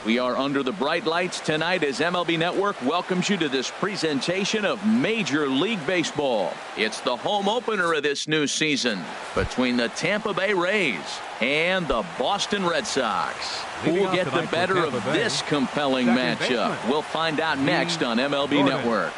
We are under the bright lights tonight as MLB Network welcomes you to this presentation of Major League Baseball. It's the home opener of this new season between the Tampa Bay Rays and the Boston Red Sox. Who will get the better of this compelling matchup? We'll find out next on MLB Network.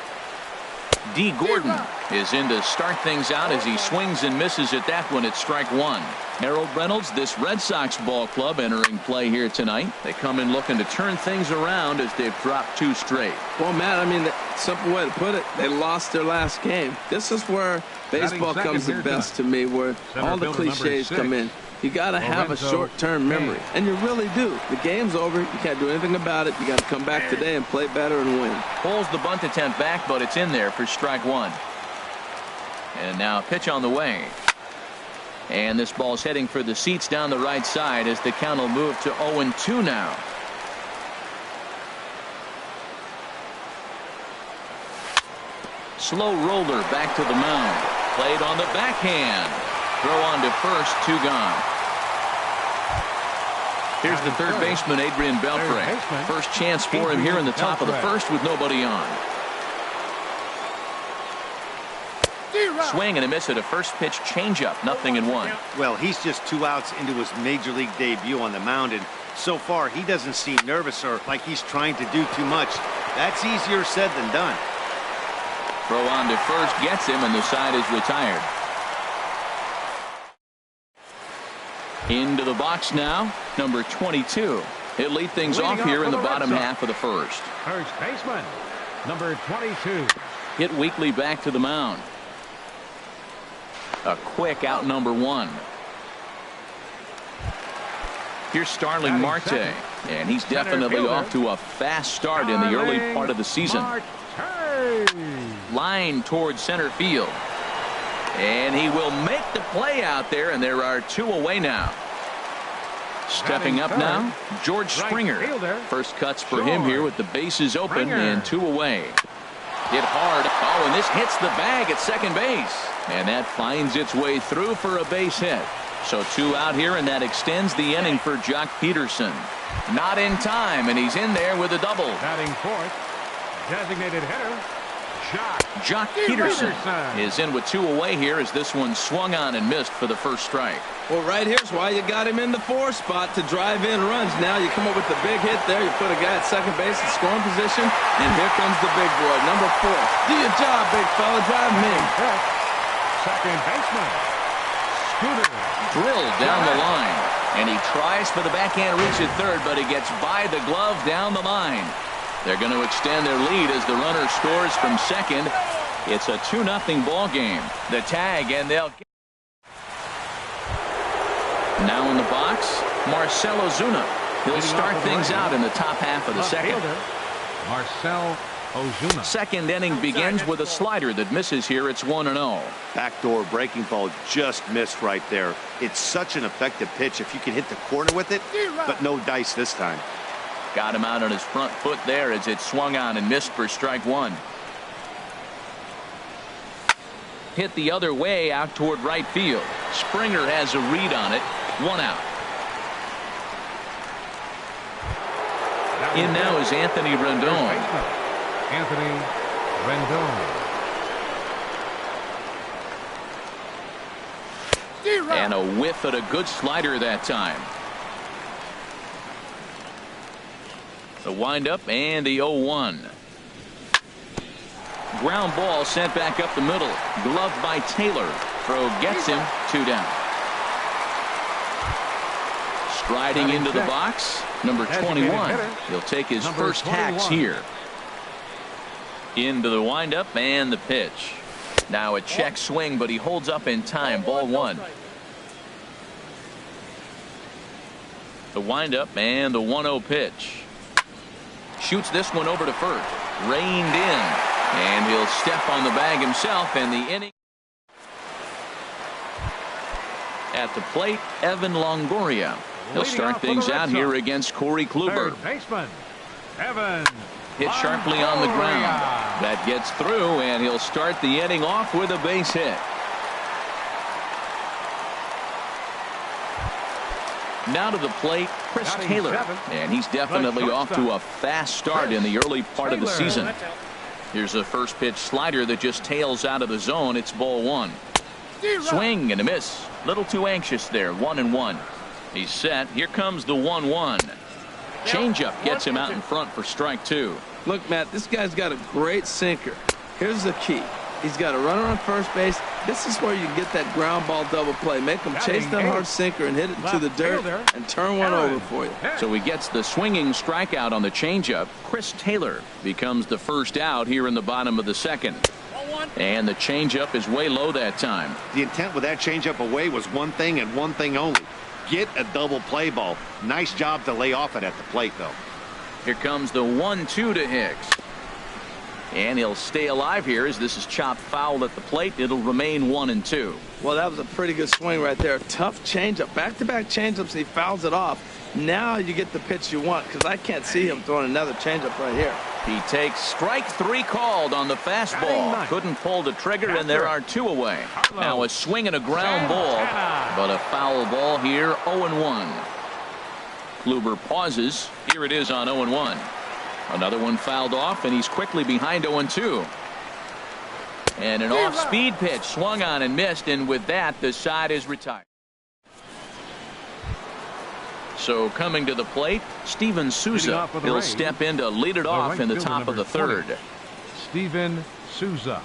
D. Gordon is in to start things out as he swings and misses at that one at strike one. Harold Reynolds, this Red Sox ball club entering play here tonight. They come in looking to turn things around as they've dropped 2 straight. Well, Matt, I mean, the simple way to put it, they lost their last game. This is where baseball comes the best to me, where all the cliches come in. You got to have a short-term memory, and you really do. The game's over. You can't do anything about it. You got to come back today and play better and win. Pulls the bunt attempt back, but it's in there for strike one. And now a pitch on the way. And this ball's heading for the seats down the right side as the count will move to 0-2 now. Slow roller back to the mound. Played on the backhand. Throw on to first, 2 gone. Here's the third baseman, Adrian Beltre. First chance for him here in the top of the first with nobody on. Swing and a miss at a first pitch changeup, 0-1. Well, he's just 2 outs into his major league debut on the mound, and so far he doesn't seem nervous or like he's trying to do too much. That's easier said than done. Throw on to first gets him, and the side is retired. Into the box now, number 22. He'll lead things off here in the bottom half of the first. First baseman, number 22. Hit weakly back to the mound. A quick out number 1. Here's Starling Marte, and he's definitely off to a fast start in the early part of the season. Line towards center field. And he will make the play out there, and there are 2 away now. Stepping up now, George Springer. First cuts for him here with the bases open and 2 away. Hit hard. Oh, and this hits the bag at second base. And that finds its way through for a base hit. So 2 out here, and that extends the inning for Jock Peterson. Not in time, and he's in there with a double. Batting fourth, designated hitter, Jock Peterson is in with 2 away here as this one swung on and missed for the first strike. Well, right here's why you got him in the 4 spot to drive in runs. Now you come up with the big hit there. You put a guy at second base in scoring position, and here comes the big boy, number 4. Do your job, big fella. Drive me. Second baseman, Scooter. Drilled down the line, and he tries for the backhand reach at third, but he gets by the glove down the line. They're going to extend their lead as the runner scores from second. It's a 2-0 ball game. The tag, and they'll get. Now in the box, Marcell Ozuna. He'll start things out in the top half of the second. Marcell Ozuna. Second inning begins with a slider that misses here. It's 1-0. Backdoor breaking ball just missed right there. It's such an effective pitch if you can hit the corner with it, but no dice this time. Got him out on his front foot there as it swung on and missed for strike 1. Hit the other way out toward right field. Springer has a read on it. 1 out. In now is Anthony Rendon. Anthony Rendon. And a whiff at a good slider that time. The windup and the 0-1. Ground ball sent back up the middle. Gloved by Taylor. Throw gets him. 2 down. Striding into the box, number 21. He'll take his first hacks here. Into the windup and the pitch. Now a check swing, but he holds up in time. Ball 1. The windup and the 1-0 pitch. Shoots this one over to first. Reined in. And he'll step on the bag himself, and the inning. At the plate, Evan Longoria. He'll start things out here against Corey Kluber. Third baseman, Evan. Hit sharply on the ground. That gets through, and he'll start the inning off with a base hit. Now to the plate, Chris Taylor. And he's definitely off to a fast start in the early part of the season. Here's a first pitch slider that just tails out of the zone. It's ball one. Swing and a miss. Little too anxious there. 1-1. He's set. Here comes the 1-1. Changeup gets him out in front for strike two. Look, Matt, this guy's got a great sinker. Here's the key. He's got a runner on first base. This is where you get that ground ball double play. Make him chase that hard sinker and hit it into the dirt and turn one over for you. So he gets the swinging strikeout on the changeup. Chris Taylor becomes the first out here in the bottom of the second. And the changeup is way low that time. The intent with that changeup away was one thing and one thing only. Get a double play ball. Nice job to lay off it at the plate, though. Here comes the 1-2 to Hicks. And he'll stay alive here as this is chopped foul at the plate. It'll remain 1-2. Well, that was a pretty good swing right there. Tough changeup. Back-to-back changeups, and he fouls it off. Now you get the pitch you want, because I can't see him throwing another changeup right here. He takes strike three called on the fastball. Couldn't pull the trigger, and there are two away. Now a swing and a ground ball, but a foul ball here, 0-1. Kluber pauses. Here it is on 0-1. Another one fouled off, and he's quickly behind 0-2. And an off-speed pitch swung on and missed, and with that, the side is retired. So coming to the plate, Steven Souza. He'll step in to lead it off in the top of the third. Steven Souza.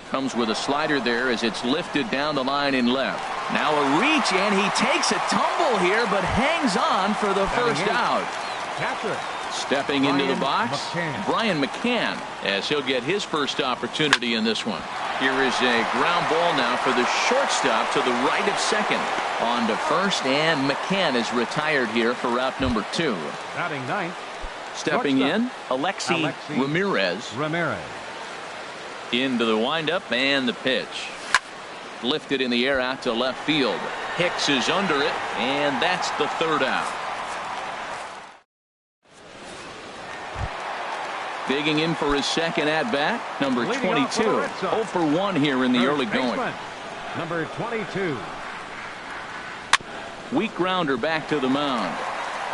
Comes with a slider there as it's lifted down the line in left. Now a reach, and he takes a tumble here, but hangs on for the first out. Catcher. Stepping into the box, Brian McCann, as he'll get his first opportunity in this one. Here is a ground ball now for the shortstop to the right of second. On to first, and McCann is retired here for route number 2. Batting ninth. Stepping in, Alexi Ramirez. Into the windup and the pitch. Lifted in the air out to left field. Hicks is under it, and that's the third out. Digging in for his second at-bat, number 22. 0 for 1 here in the early going. Number 22. Weak grounder back to the mound.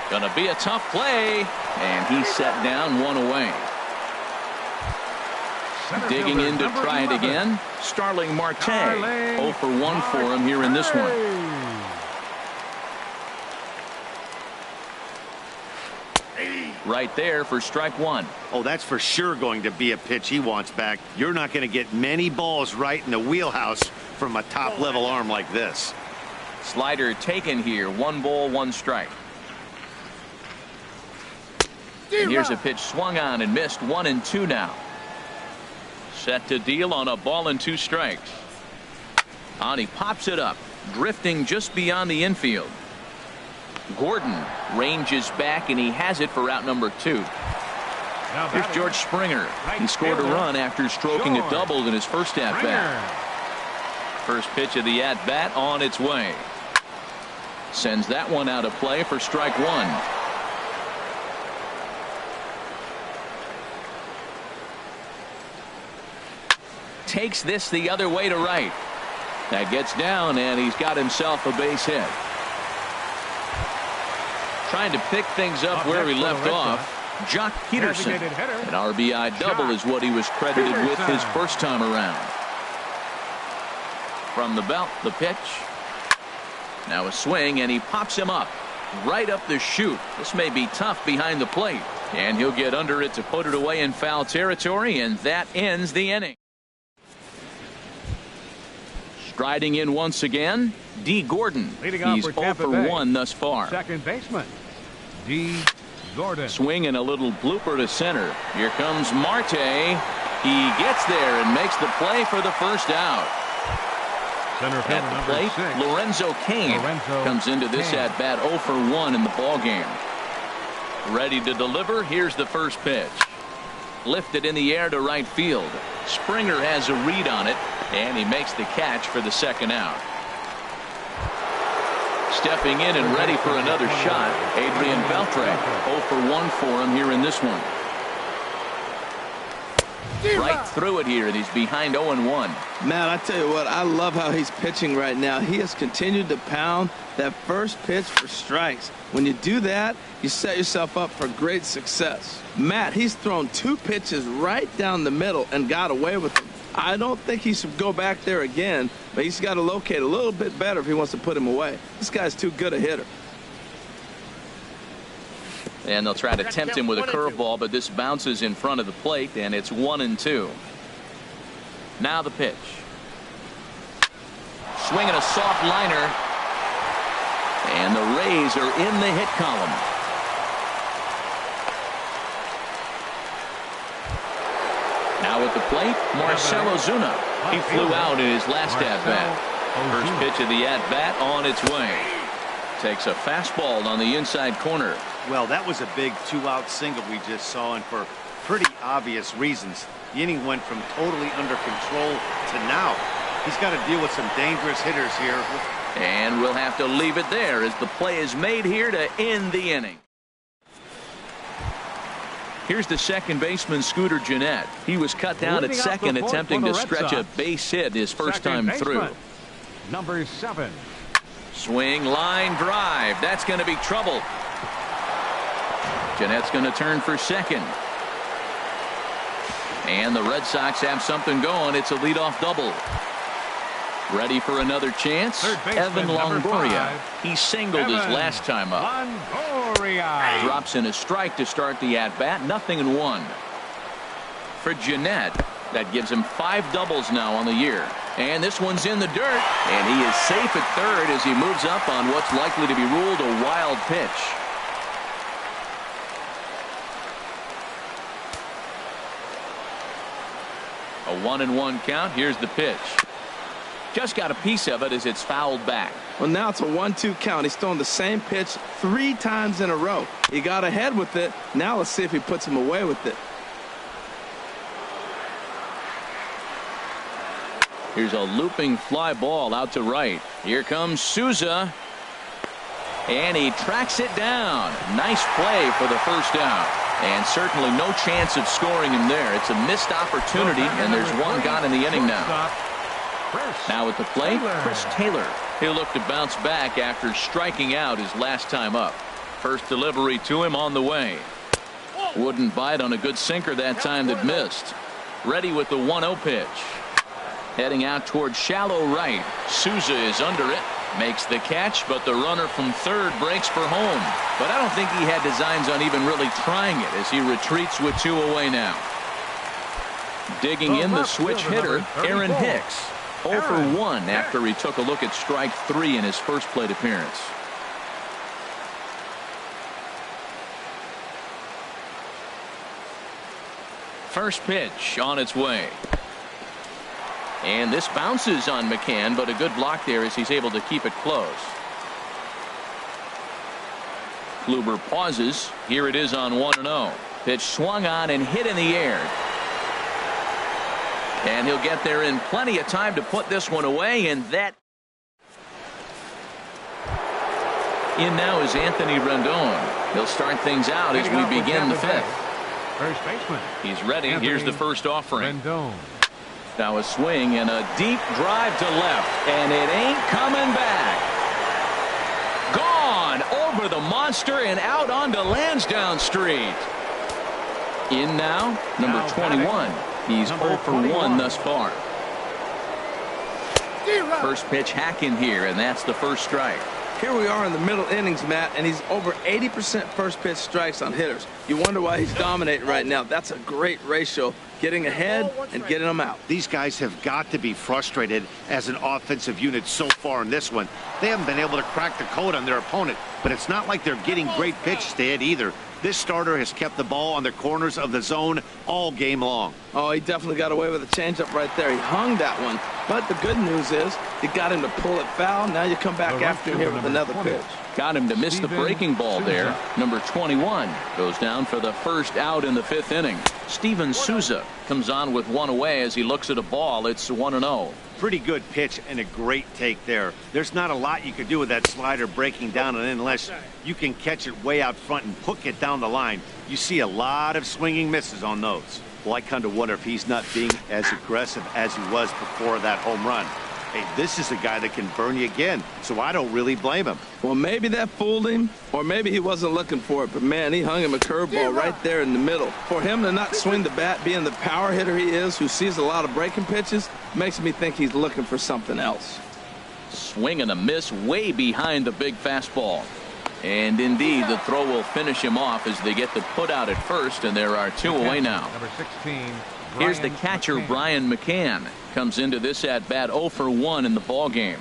Gonna be a tough play, and he's set down one away. Digging in to try it again, Starling Marte. 0 for 1 for him here in this one. Right there for strike one. Oh, that's for sure going to be a pitch he wants back. You're not going to get many balls right in the wheelhouse from a top-level arm like this. Slider taken here. 1 ball, 1 strike. And here's a pitch swung on and missed. 1-2 now. Set to deal on a ball and 2 strikes. On he pops it up, drifting just beyond the infield. Gordon ranges back, and he has it for route number 2. Here's George Springer. He scored a run after stroking a double in his first at-bat. First pitch of the at-bat on its way. Sends that one out of play for strike 1. Takes this the other way to right. That gets down, and he's got himself a base hit. Trying to pick things up where he left off. Jock Peterson. An RBI double is what he was credited with his first time around. From the belt, the pitch. Now a swing, and he pops him up. Right up the chute. This may be tough behind the plate. And he'll get under it to put it away in foul territory, and that ends the inning. Striding in once again, D. Gordon. He's 0 for 1 thus far. Second baseman, D. Gordon. Swing and a little blooper to center. Here comes Marte. He gets there and makes the play for the first out. Center field, at the plate, 6. Lorenzo Cain comes into this at bat 0 for 1 in the ball game. Ready to deliver. Here's the first pitch. Lifted in the air to right field. Springer has a read on it, and he makes the catch for the second out. Stepping in and ready for another shot, Adrian Beltre. 0 for 1 for him here in this one. right through it here, and he's behind 0-1. Matt, I tell you what, I love how he's pitching right now. He has continued to pound that first pitch for strikes. When you do that, you set yourself up for great success. Matt, he's thrown 2 pitches right down the middle and got away with them. I don't think he should go back there again, but he's got to locate a little bit better if he wants to put him away. This guy's too good a hitter. And they'll try to tempt him with a curveball, but this bounces in front of the plate, and it's 1-2. Now the pitch. Swinging a soft liner. And the Rays are in the hit column. Now at the plate, Marcell Ozuna. He flew out in his last at-bat. First pitch of the at-bat on its way. Takes a fastball on the inside corner. Well, that was a big 2-out single we just saw, and for pretty obvious reasons. The inning went from totally under control to now. He's got to deal with some dangerous hitters here. And we'll have to leave it there as the play is made here to end the inning. Here's the second baseman, Scooter Gennett. He was cut down at second, attempting to stretch a base hit his first time through. Number 7. Swing, line drive. That's going to be trouble. Gennett's going to turn for second. And the Red Sox have something going. It's a leadoff double. Ready for another chance? Evan Longoria. He singled his last time up. Longoria drops in a strike to start the at-bat. 0-1. For Gennett, that gives him 5 doubles now on the year. And this one's in the dirt. And he is safe at third as he moves up on what's likely to be ruled a wild pitch. A 1-1 count. Here's the pitch. Just got a piece of it as it's fouled back. Well, now it's a 1-2 count. He's thrown the same pitch 3 times in a row. He got ahead with it. Now let's see if he puts him away with it. Here's a looping fly ball out to right. Here comes Souza. And he tracks it down. Nice play for the first out. And certainly no chance of scoring him there. It's a missed opportunity, and there's one gone in the inning now. Now at the plate, Chris Taylor. He'll look to bounce back after striking out his last time up. First delivery to him on the way. Wouldn't bite on a good sinker that time that missed. Ready with the 1-0 pitch. Heading out towards shallow right. Souza is under it. Makes the catch, but the runner from third breaks for home. But I don't think he had designs on even really trying it as he retreats with 2 away now. Digging in the switch hitter, Aaron Hicks. 0 for 1 after he took a look at strike 3 in his first plate appearance. First pitch on its way. And this bounces on McCann, but a good block there as he's able to keep it close. Kluber pauses. Here it is on 1-0. Pitch swung on and hit in the air. And he'll get there in plenty of time to put this one away, and that in now is Anthony Rendon. He'll start things out as we begin the 5th. First baseman. He's ready. Here's the first offering. Rendon. Now a swing and a deep drive to left, and it ain't coming back. Gone over the monster and out onto Lansdowne Street. In now, number 21. He's 0 for 1 thus far. First pitch hack in here, and that's the first strike. Here we are in the middle innings, Matt, and he's over 80% first pitch strikes on hitters. You wonder why he's dominating right now. That's a great ratio, getting ahead and getting them out. These guys have got to be frustrated as an offensive unit so far in this one. They haven't been able to crack the code on their opponent, but it's not like they're getting great pitches to hit either. This starter has kept the ball on the corners of the zone all game long. Oh, he definitely got away with a changeup right there. He hung that one. But the good news is you got him to pull it foul. Now you come back after him here with another pitch. Got him to miss the breaking ball there. Number 21 goes down for the first out in the 5th inning. Steven Souza comes on with 1 away as he looks at a ball. It's 1-0. Pretty good pitch and a great take there. There's not a lot you could do with that slider breaking down and in unless you can catch it way out front and hook it down the line. You see a lot of swinging misses on those. Well, I kind of wonder if he's not being as aggressive as he was before that home run. Hey, this is a guy that can burn you again, so I don't really blame him. Well, maybe that fooled him, or maybe he wasn't looking for it, but man, he hung him a curveball right there in the middle. For him to not swing the bat, being the power hitter he is, who sees a lot of breaking pitches, makes me think he's looking for something else. Swing and a miss way behind the big fastball. And indeed, the throw will finish him off as they get the put out at first, and there are two away now. Number 16. Here's the catcher, Brian McCann. Comes into this at bat 0 for 1 in the ball game.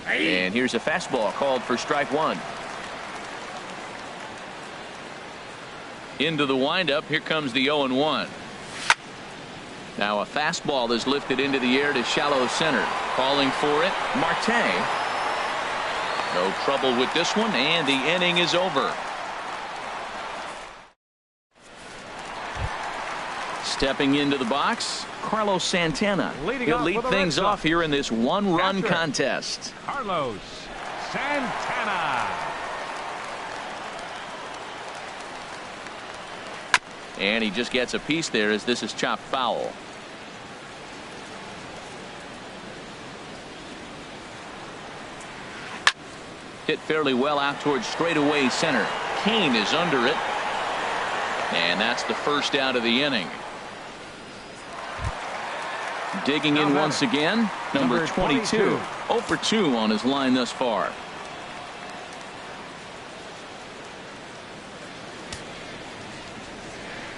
And here's a fastball called for strike one. Into the windup. Here comes the 0-1. Now a fastball is lifted into the air to shallow center. Calling for it, Marte. No trouble with this one, and the inning is over. Stepping into the box, Carlos Santana. He'll lead things off here in this one-run contest. Carlos Santana. And he just gets a piece there as this is chopped foul. Hit fairly well out towards straightaway center. Kane is under it. And that's the first out of the inning. Digging in once again, number 22. 0 for 2 on his line thus far.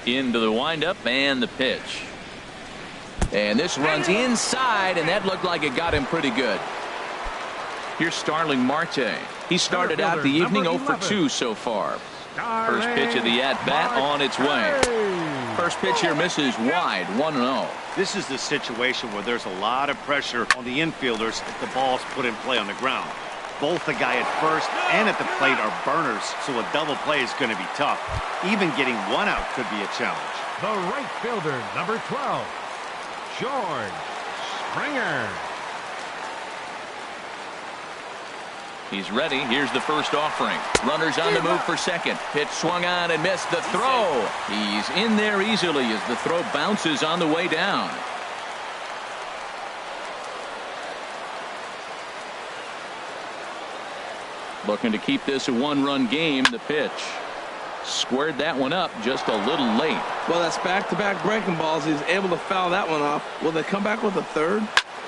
Into the windup and the pitch. And this runs inside, and that looked like it got him pretty good. Here's Starling Marte. He started out the evening 0 for 2 so far. First pitch of the at-bat on its way. First pitch here misses wide, 1-0. This is the situation where there's a lot of pressure on the infielders if the ball's put in play on the ground. Both the guy at first and at the plate are burners, so a double play is going to be tough. Even getting one out could be a challenge. The right fielder, number 12, George Springer. He's ready. Here's the first offering. Runners on the move for second. Pitch swung on and missed the throw. He's in there easily as the throw bounces on the way down. Looking to keep this a one-run game. The pitch. Squared that one up just a little late. Well, that's back-to-back breaking balls. He's able to foul that one off. Will they come back with a third?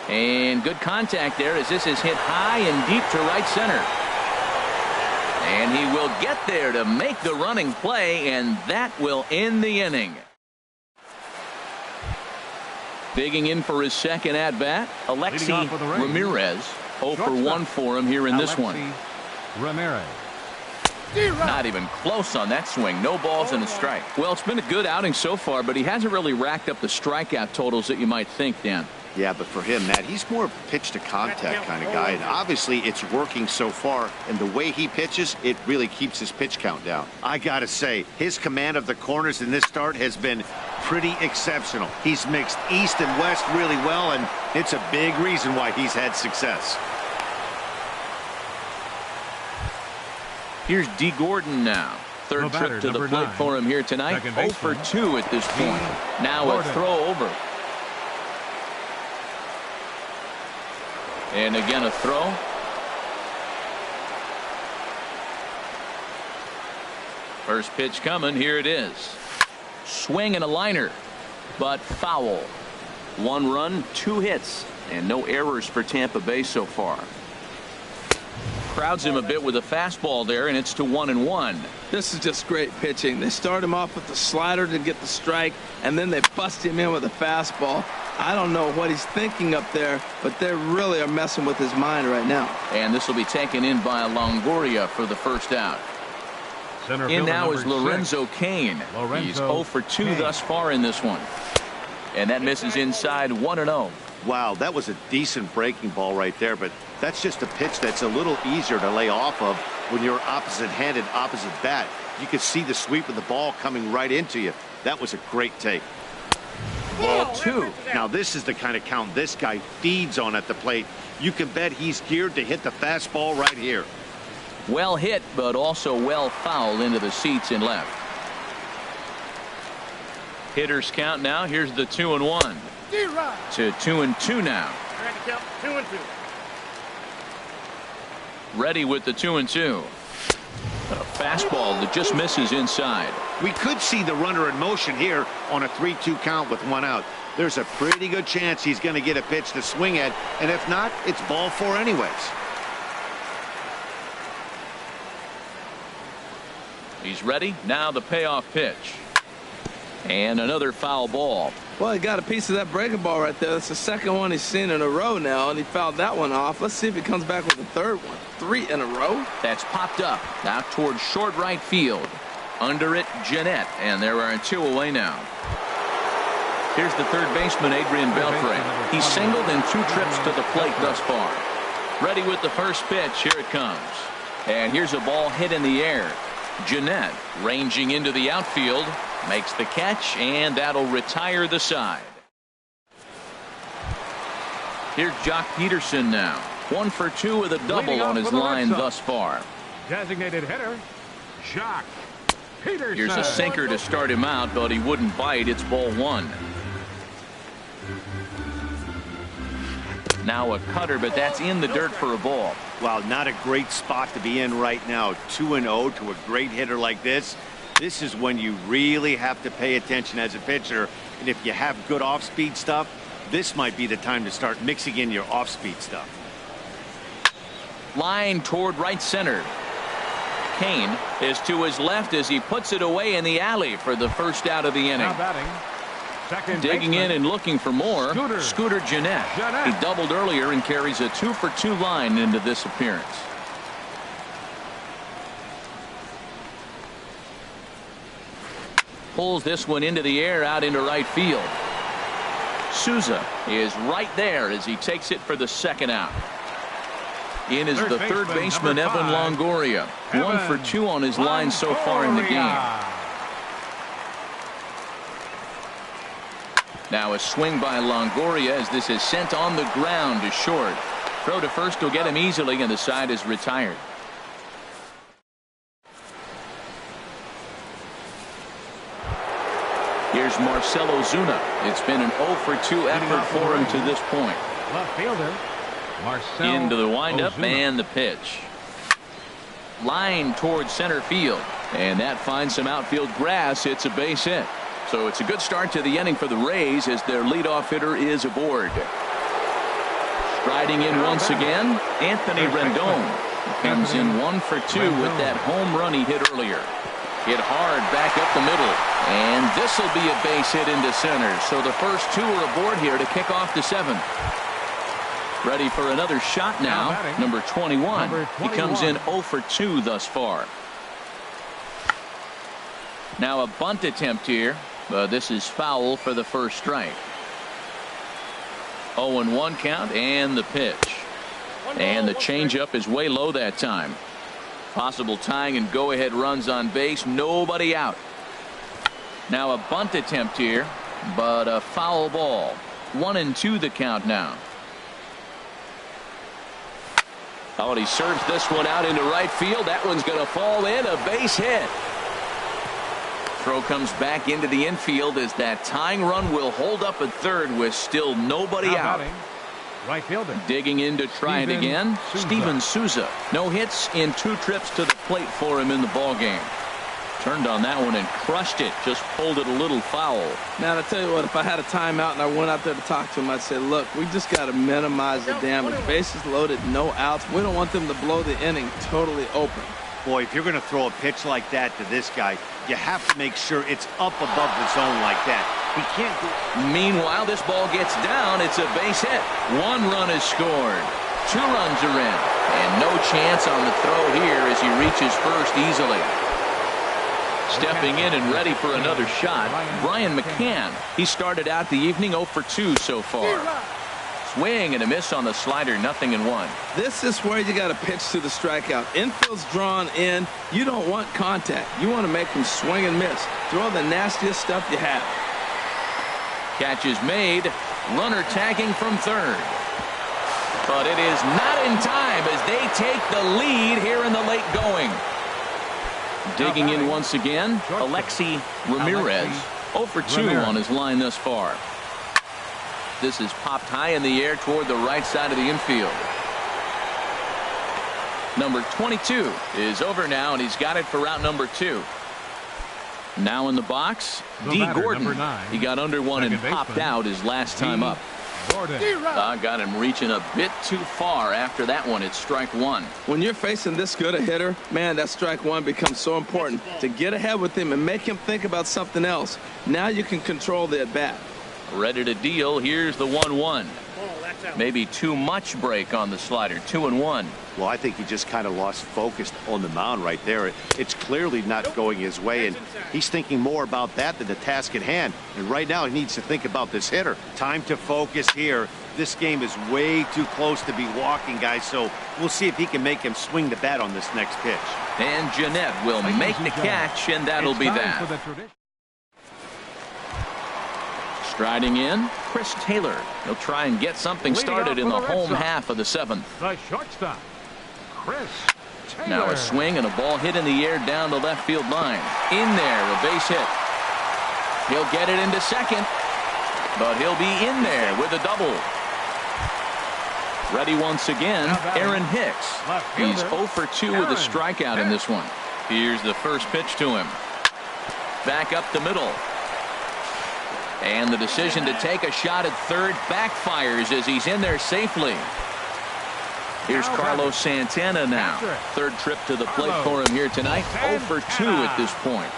And good contact there as this is hit high and deep to right center. And he will get there to make the running play, and that will end the inning. Digging in for his second at-bat, Alexi Ramirez. 0 for 1 for him here in this one. Ramirez. Not even close on that swing. No balls and a strike. Well, it's been a good outing so far, but he hasn't really racked up the strikeout totals that you might think, Dan. Yeah, but for him, Matt, he's more of a pitch-to-contact kind of guy, and obviously it's working so far, and the way he pitches, it really keeps his pitch count down. I gotta say, his command of the corners in this start has been pretty exceptional. He's mixed east and west really well, and it's a big reason why he's had success. Here's D. Gordon now. Third trip to the plate for him here tonight. 0 for 2 at this point. Now a throw over. And again a throw. First pitch coming. Here it is. Swing and a liner, but foul. 1 run, 2 hits, and no errors for Tampa Bay so far. Crowds him a bit with a fastball there, and it's to 1-1. This is just great pitching. They start him off with the slider to get the strike, and then they bust him in with a fastball. I don't know what he's thinking up there, but they really are messing with his mind right now. And this will be taken in by Longoria for the first out. In now is Lorenzo Cain. He's 0 for 2 thus far in this one. And that misses inside 1-0. Wow, that was a decent breaking ball right there, but that's just a pitch that's a little easier to lay off of when you're opposite-handed, opposite bat. You could see the sweep of the ball coming right into you. That was a great take. Ball 2. Now this is the kind of count this guy feeds on at the plate. You can bet he's geared to hit the fastball right here. Well hit, but also well fouled into the seats in left. Hitters count now. Here's the 2-1 to 2-2 now. Count 2-2. Ready with the 2-2. A fastball that just misses inside. We could see the runner in motion here on a 3-2 count with 1 out. There's a pretty good chance he's going to get a pitch to swing at, and if not, it's ball 4 anyways. He's ready. Now the payoff pitch. And another foul ball. Well, he got a piece of that breaking ball right there. That's the second one he's seen in a row now, and he fouled that one off. Let's see if he comes back with a third one. 3 in a row. That's popped up. Out towards short right field. Under it, Jeanette. And there are 2 away now. Here's the third baseman, Adrian Beltre. He's singled in 2 trips to the plate thus far. Ready with the first pitch. Here it comes. And here's a ball hit in the air. Jeanette ranging into the outfield. Makes the catch, and that'll retire the side. Here's Jock Peterson now. 1 for 2 with a double on his line thus far. Designated hitter, Jock Peterson. Here's a sinker to start him out, but he wouldn't bite. It's ball 1. Now a cutter, but that's in the dirt for a ball. Well, not a great spot to be in right now. 2-0 to a great hitter like this. This is when you really have to pay attention as a pitcher. And if you have good off-speed stuff, this might be the time to start mixing in your off-speed stuff. Line toward right center. Kane is to his left as he puts it away in the alley for the first out of the inning. Now batting, second Digging baseman, in and looking for more. Scooter Jeanette. He doubled earlier and carries a 2 for 2 line into this appearance. Pulls this one into the air out into right field. Souza is right there as he takes it for the second out. In is the third baseman, Evan Longoria. 1 for 2 on his line so far in the game. Now a swing by Longoria as this is sent on the ground to short. Throw to first will get him easily, and the side is retired. Here's Marcell Ozuna. It's been an 0 for 2 effort for him to this point. Left fielder, Marcell Into the windup Ozuna. and the pitch. Line towards center field. And that finds some outfield grass. It's a base hit. So it's a good start to the inning for the Rays as their leadoff hitter is aboard. Striding in once again, Anthony Rendon. Comes in 1 for 2 with that home run he hit earlier. Hit hard back up the middle. And this will be a base hit into center. So the first 2 are aboard here to kick off the 7th. Ready for another shot now. Number 21. He comes in 0 for 2 thus far. Now a bunt attempt here. This is foul for the first strike. 0-1 count and the pitch. And the changeup is way low that time. Possible tying and go-ahead runs on base. Nobody out. Now a bunt attempt here, but a foul ball. 1-2 the count now. Oh, and he serves this one out into right field. That one's going to fall in. A base hit. Throw comes back into the infield as that tying run will hold up at third with still nobody out. Batting, right fielder. Digging in to try it again. Steven Souza. No hits in 2 trips to the plate for him in the ball game. Turned on that one and crushed it. Just pulled it a little foul. Now, I tell you what, if I had a timeout and I went out there to talk to him, I'd say, look, we just got to minimize the damage. Bases loaded, no outs. We don't want them to blow the inning totally open. Boy, if you're going to throw a pitch like that to this guy, you have to make sure it's up above the zone like that. He can't do it. Meanwhile, this ball gets down. It's a base hit. 1 run is scored. 2 runs are in. And no chance on the throw here as he reaches first easily. Stepping in and ready for another shot, Brian McCann. He started out the evening 0 for 2 so far. Swing and a miss on the slider, 0-1. This is where you got to pitch to the strikeout. Infield's drawn in. You don't want contact. You want to make him swing and miss. Throw the nastiest stuff you have. Catch is made. Runner tagging from third. But it is not in time as they take the lead here in the late going. Digging in once again, Alexi Ramirez. 0 for 2 on his line thus far. This is popped high in the air toward the right side of the infield. Number 22 is over now, and he's got it for route number 2. Now in the box, D. Gordon. He got under one and popped out his last time up. Got him reaching a bit too far after that one. It's strike one. When you're facing this good a hitter, man, that strike one becomes so important to get ahead with him and make him think about something else. Now you can control the at-bat. Ready to deal. Here's the 1-1. Maybe too much break on the slider. 2-1. Well, I think he just kind of lost focus on the mound right there. It's clearly not going his way, and he's thinking more about that than the task at hand. And right now he needs to think about this hitter. Time to focus here. This game is way too close to be walking, guys, so we'll see if he can make him swing the bat on this next pitch. And Jeanette will make the catch, and that'll be that. Striding in, Chris Taylor. He'll try and get something started in the home half of the 7th. The shortstop, Chris Taylor. Now a swing and a ball hit in the air down the left field line. In there, a base hit. He'll get it into second, but he'll be in there with a double. Ready once again, Aaron Hicks. He's 0 for 2 with a strikeout in this one. Here's the first pitch to him. Back up the middle. And the decision to take a shot at third backfires as he's in there safely. Here's Carlos Santana now. Third trip to the plate for him here tonight. 0 for 2 at this point.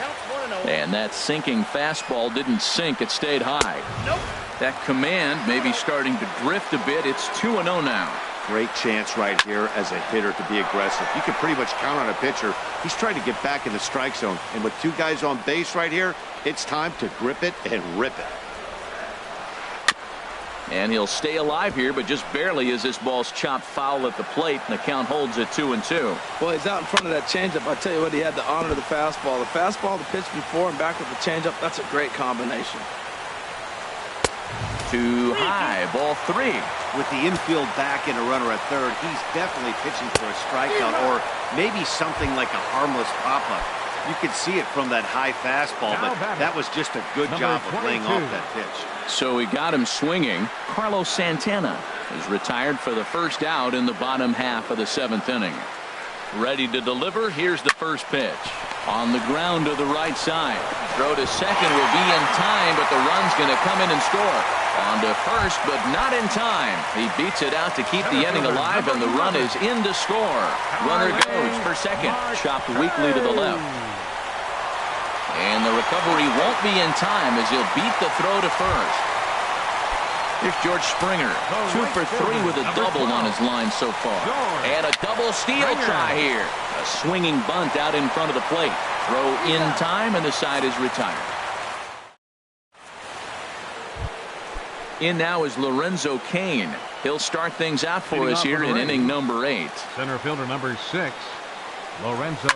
And that sinking fastball didn't sink. It stayed high. That command may be starting to drift a bit. It's 2-0 now. Great chance right here as a hitter to be aggressive. You can pretty much count on a pitcher. He's trying to get back in the strike zone. And with 2 guys on base right here, it's time to grip it and rip it. And he'll stay alive here, but just barely as this ball's chopped foul at the plate, and the count holds at 2-2. Well, he's out in front of that changeup. I tell you what, he had to honor the fastball. The fastball, the pitch before, and back with the changeup, that's a great combination. Too high, ball 3. With the infield back and a runner at third, he's definitely pitching for a strikeout or maybe something like a harmless pop-up. You could see it from that high fastball, but that was just a good job of laying off that pitch. So he got him swinging. Carlos Santana is retired for the first out in the bottom half of the 7th inning. Ready to deliver. Here's the first pitch. On the ground to the right side. Throw to second will be in time, but the run's going to come in and score. On to first, but not in time. He beats it out to keep the inning alive, and the run is in to score. Runner goes for second. Chopped weakly to the left. And the recovery won't be in time as he'll beat the throw to first. Here's George Springer, 2 for 3 with a double on his line so far. And a double steal try here. A swinging bunt out in front of the plate. Throw in time, and the side is retired. In now is Lorenzo Cain. He'll start things out for us here in inning number 8. Center fielder number 6, Lorenzo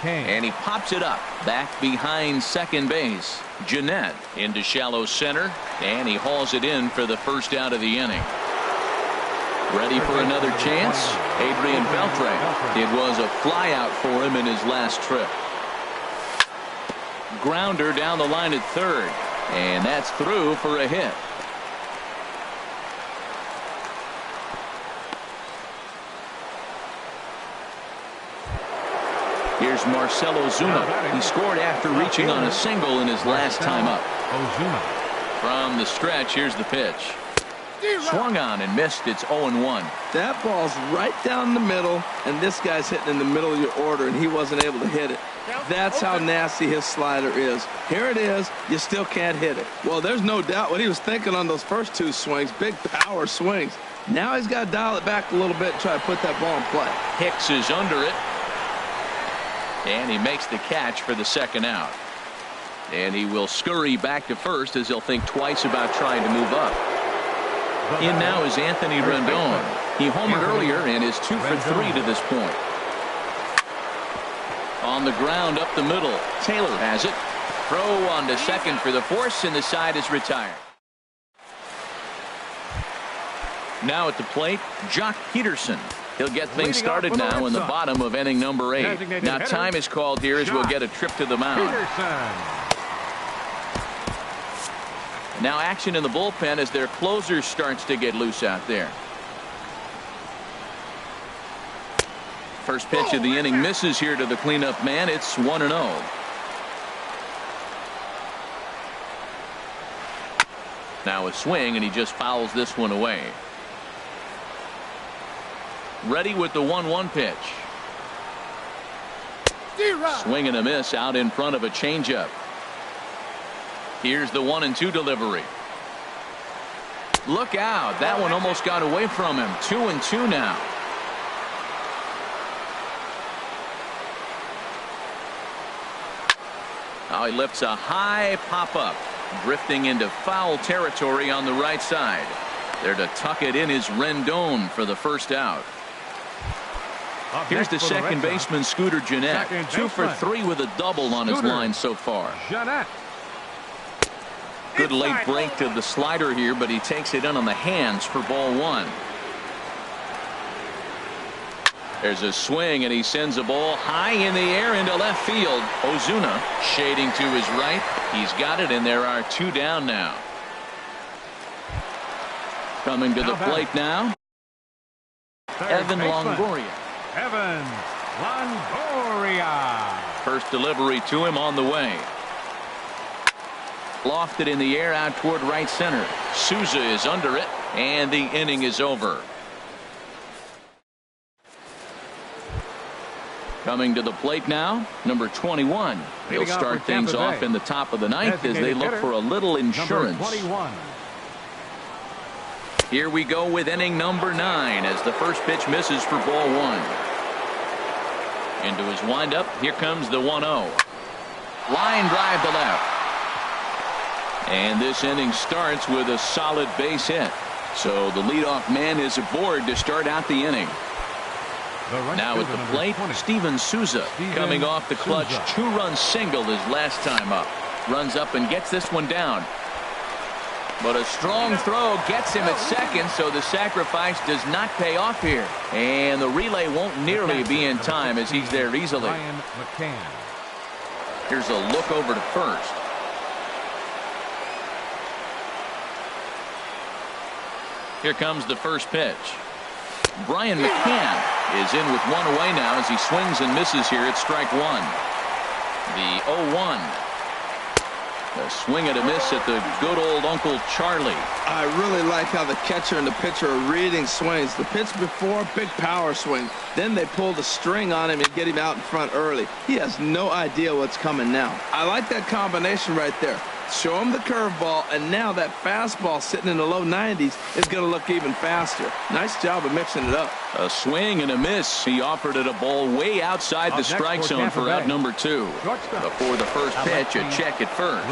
Cain. And he pops it up back behind second base. Jeanette into shallow center, and he hauls it in for the first out of the inning. Ready for another chance? Adrian Beltre. It was a flyout for him in his last trip. Grounder down the line at third, and that's through for a hit. Here's Marcell Ozuna. He scored after reaching on a single in his last time up. From the stretch, here's the pitch. Swung on and missed. It's 0-1. That ball's right down the middle, and this guy's hitting in the middle of your order, and he wasn't able to hit it. That's how nasty his slider is. Here it is. You still can't hit it. Well, there's no doubt what he was thinking on those first 2 swings. Big power swings. Now he's got to dial it back a little bit and try to put that ball in play. Hicks is under it. And he makes the catch for the second out. And he will scurry back to first as he'll think twice about trying to move up. In now is Anthony Rendon. He homered earlier and is 2 for 3 to this point. On the ground up the middle. Taylor has it. Throw on to second for the force, and the side is retired. Now at the plate, Jock Peterson. He'll get things started now in the bottom of inning number 8. Now time is called here as we'll get a trip to the mound. Now action in the bullpen as their closer starts to get loose out there. First pitch of the inning misses here to the cleanup man. It's 1-0. Now a swing, and he just fouls this one away. Ready with the 1-1 pitch. Swing and a miss out in front of a changeup. Here's the 1-2 delivery. Look out. That one almost got away from him. 2-2 now. Now he lifts a high pop-up. Drifting into foul territory on the right side. There to tuck it in is Rendon for the first out. Here's the second baseman, Scooter Gennett. 2 for 3 with a double on his line so far. Good late break to the slider here, but he takes it in on the hands for ball 1. There's a swing, and he sends a ball high in the air into left field. Ozuna shading to his right. He's got it, and there are 2 down now. Coming to the plate now, Evan Longoria. Evan Longoria. First delivery to him on the way. Lofted in the air out toward right center. Souza is under it, and the inning is over. Coming to the plate now, number 21. He'll start things off in the top of the ninth as they look for a little insurance. Here we go with inning number 9 as the first pitch misses for ball 1. Into his windup, here comes the 1-0. Line drive to left. And this inning starts with a solid base hit. So the leadoff man is aboard to start out the inning. Now at the plate, Steven Souza coming off the clutch 2-run single his last time up. Runs up and gets this one down. But a strong throw gets him at second, so the sacrifice does not pay off here. And the relay won't nearly be in time as he's there easily. Here's a look over to first. Here comes the first pitch. Brian McCann is in with 1 away now as he swings and misses here at strike 1. The 0-1. A swing and a miss at the good old Uncle Charlie. I really like how the catcher and the pitcher are reading swings. The pitch before, big power swing. Then they pull the string on him and get him out in front early. He has no idea what's coming now. I like that combination right there. Show him the curveball, and now that fastball sitting in the low 90s is going to look even faster. Nice job of mixing it up. A swing and a miss. He offered it a ball way outside the strike zone for out number 2. Before the first pitch, a check at first.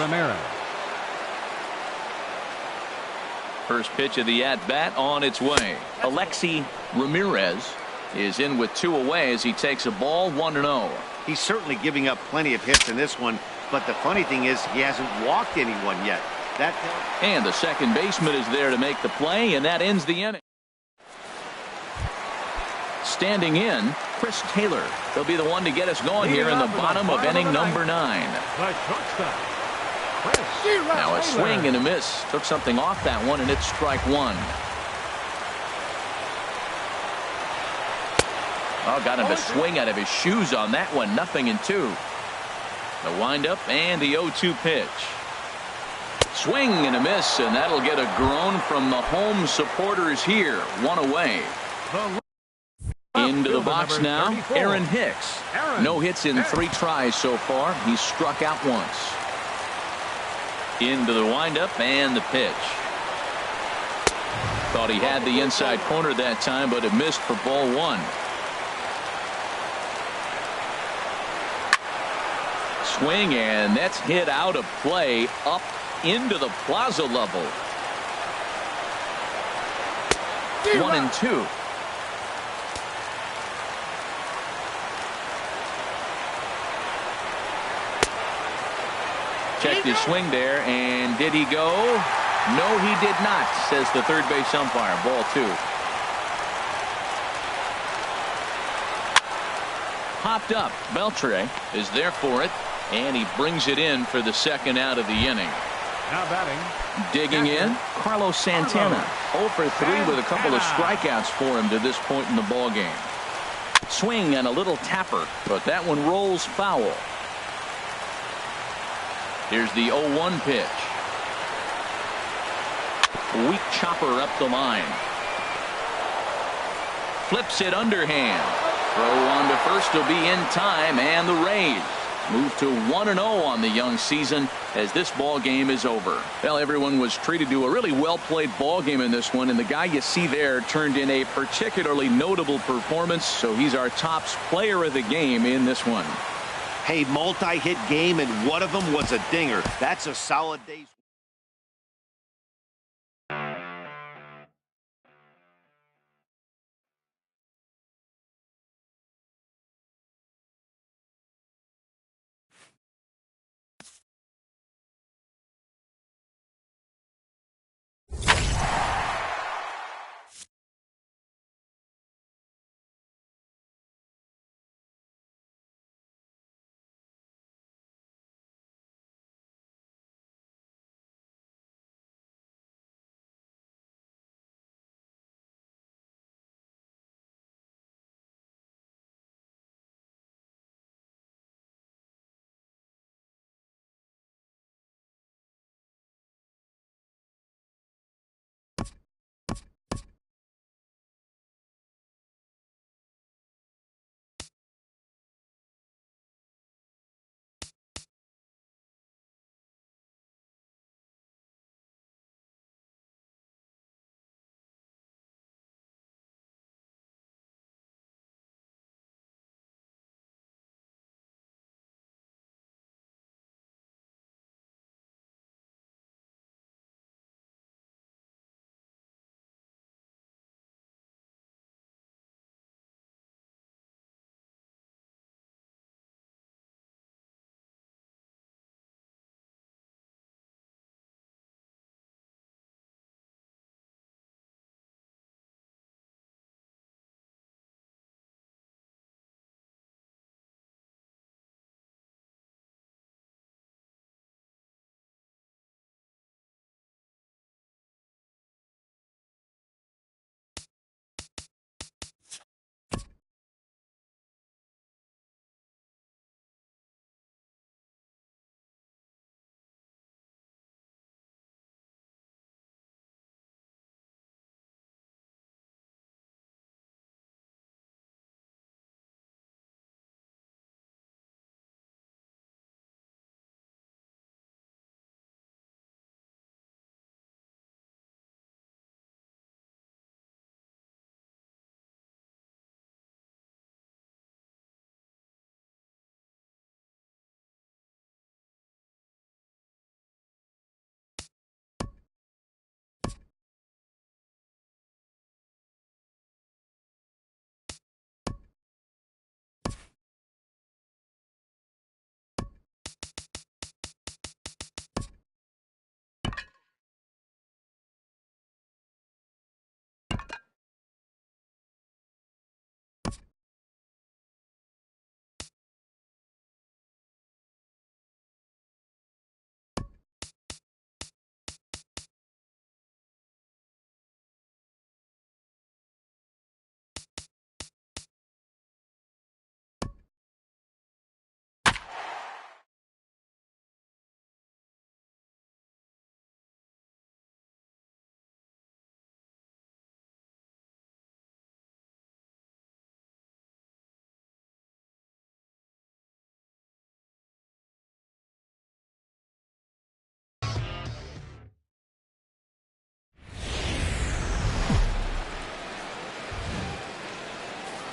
First pitch of the at-bat on its way. Alexi Ramirez is in with 2 away as he takes a ball 1-0. He's certainly giving up plenty of hits in this one. But the funny thing is he hasn't walked anyone yet. And the second baseman is there to make the play, and that ends the inning. Standing in, Chris Taylor. He'll be the one to get us going here in the bottom of inning number 9. Now a swing and a miss. Took something off that one, and it's strike 1. Oh, got him to swing out of his shoes on that one. 0-2. The windup and the 0-2 pitch. Swing and a miss, and that'll get a groan from the home supporters here. 1 away. Into the box now, Aaron Hicks. No hits in 3 tries so far. He's struck out once. Into the windup and the pitch. Thought he had the inside corner that time, but it missed for ball 1. Swing, and that's hit out of play up into the plaza level. 1-2. Checked his swing there, and did he go? No, he did not, says the third base umpire. Ball 2. Popped up. Beltre is there for it. And he brings it in for the second out of the inning. Now batting. Digging in, Carlos Santana. 0 for 3 with a couple of strikeouts for him to this point in the ball game. Swing and a little tapper, but that one rolls foul. Here's the 0-1 pitch. Weak chopper up the line. Flips it underhand. Throw on to first will be in time, and the Rays move to 1-0 on the young season as this ball game is over. Well, everyone was treated to a really well-played ball game in this one, and the guy you see there turned in a particularly notable performance, so he's our top player of the game in this one. Hey, multi-hit game, and one of them was a dinger. That's a solid day's.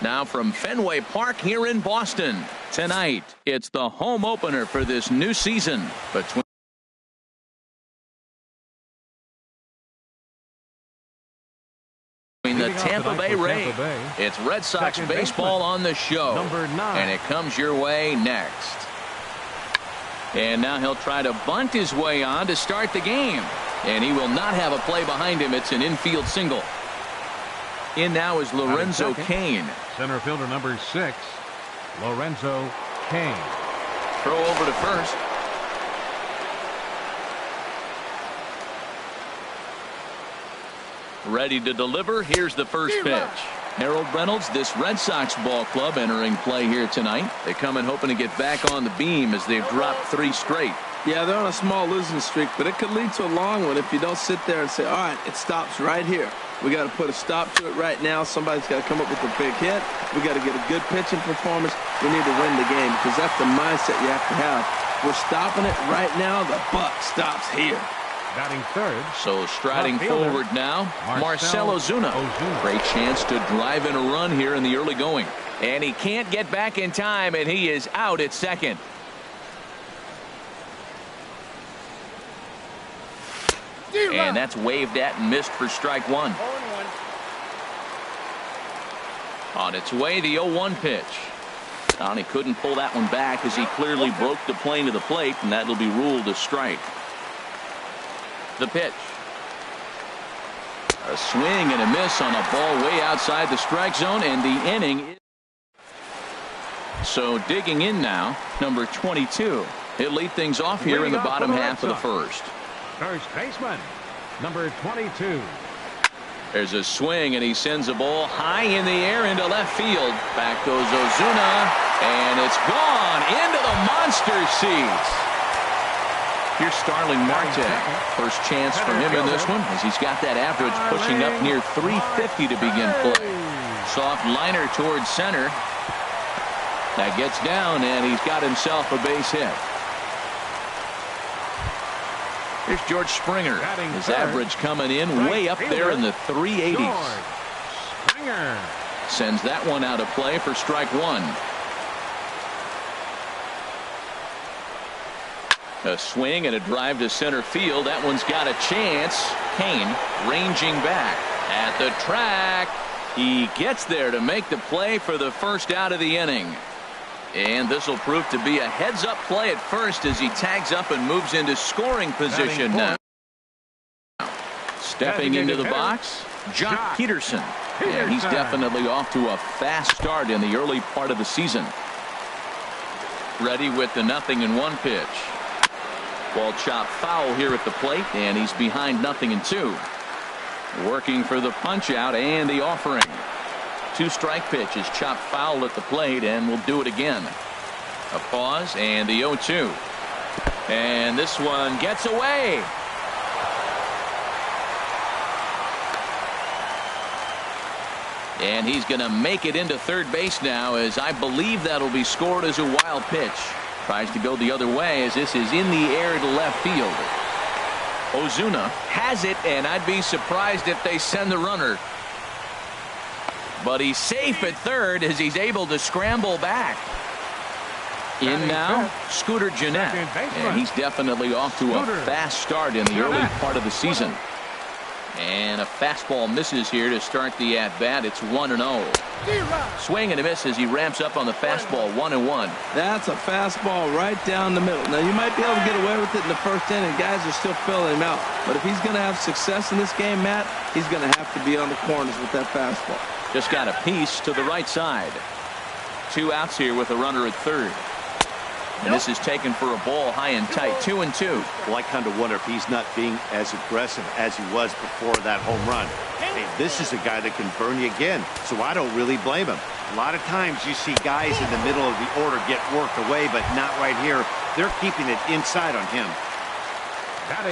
Now from Fenway Park here in Boston. Tonight, it's the home opener for this new season between the Tampa Bay Rays. It's Red Sox baseball on the show. Number 9. And it comes your way next. And now he'll try to bunt his way on to start the game. And he will not have a play behind him. It's an infield single. In now is Lorenzo Cain. Center fielder number 6, Lorenzo Cain. Throw over to first. Ready to deliver. Here's the first pitch. Harold Reynolds, this Red Sox ball club entering play here tonight. They come in hoping to get back on the beam as they've dropped 3 straight. Yeah, they're on a small losing streak, but it could lead to a long one if you don't sit there and say, all right, it stops right here. We got to put a stop to it right now. Somebody's got to come up with a big hit. We got to get a good pitching performance. We need to win the game because that's the mindset you have to have. We're stopping it right now. The buck stops here. Batting third. So striding forward now, Marcell Ozuna. Great chance to drive in a run here in the early going. And he can't get back in time, and he is out at second. And that's waved at and missed for strike 1. On its way, the 0-1 pitch. And he couldn't pull that one back as he clearly broke the plane to the plate, and that'll be ruled a strike. The pitch. A swing and a miss on a ball way outside the strike zone, and the inning. So digging in now, number 22. He'll lead things off here in the bottom half of the first. First baseman, number 22. There's a swing, and he sends a ball high in the air into left field. Back goes Ozuna, and it's gone into the monster seats. Here's Starling Marte. First chance for him in this one, as he's got that average pushing up near 350 to begin play. Soft liner towards center. That gets down, and he's got himself a base hit. Here's George Springer. His average coming in way up there in the 380s. Sends that one out of play for strike 1. A swing and a drive to center field. That one's got a chance. Kane ranging back at the track. He gets there to make the play for the first out of the inning. And this will prove to be a heads-up play at first as he tags up and moves into scoring position now. Stepping into the box, Jock Peterson. And he's definitely off to a fast start in the early part of the season. Ready with the 0-1 pitch. Ball chopped foul here at the plate, and he's behind 0-2. Working for the punch out and the offering. 2-strike pitch is chopped foul at the plate, and we'll do it again. A pause and the 0-2. And this one gets away. And he's going to make it into third base now, as I believe that'll be scored as a wild pitch. Tries to go the other way as this is in the air to left field. Ozuna has it, and I'd be surprised if they send the runner. But he's safe at third as he's able to scramble back. In now, Scooter Gennett. And he's definitely off to a fast start in the early part of the season. And a fastball misses here to start the at-bat. It's 1-0. Swing and a miss as he ramps up on the fastball. 1-1. That's a fastball right down the middle. Now, you might be able to get away with it in the first inning. Guys are still filling him out. But if he's going to have success in this game, Matt, he's going to have to be on the corners with that fastball. Just got a piece to the right side. 2 outs here with a runner at third. And this is taken for a ball high and tight. 2-2. Well, I kind of wonder if he's not being as aggressive as he was before that home run. Hey, this is a guy that can burn you again, so I don't really blame him. A lot of times you see guys in the middle of the order get worked away, but not right here. They're keeping it inside on him.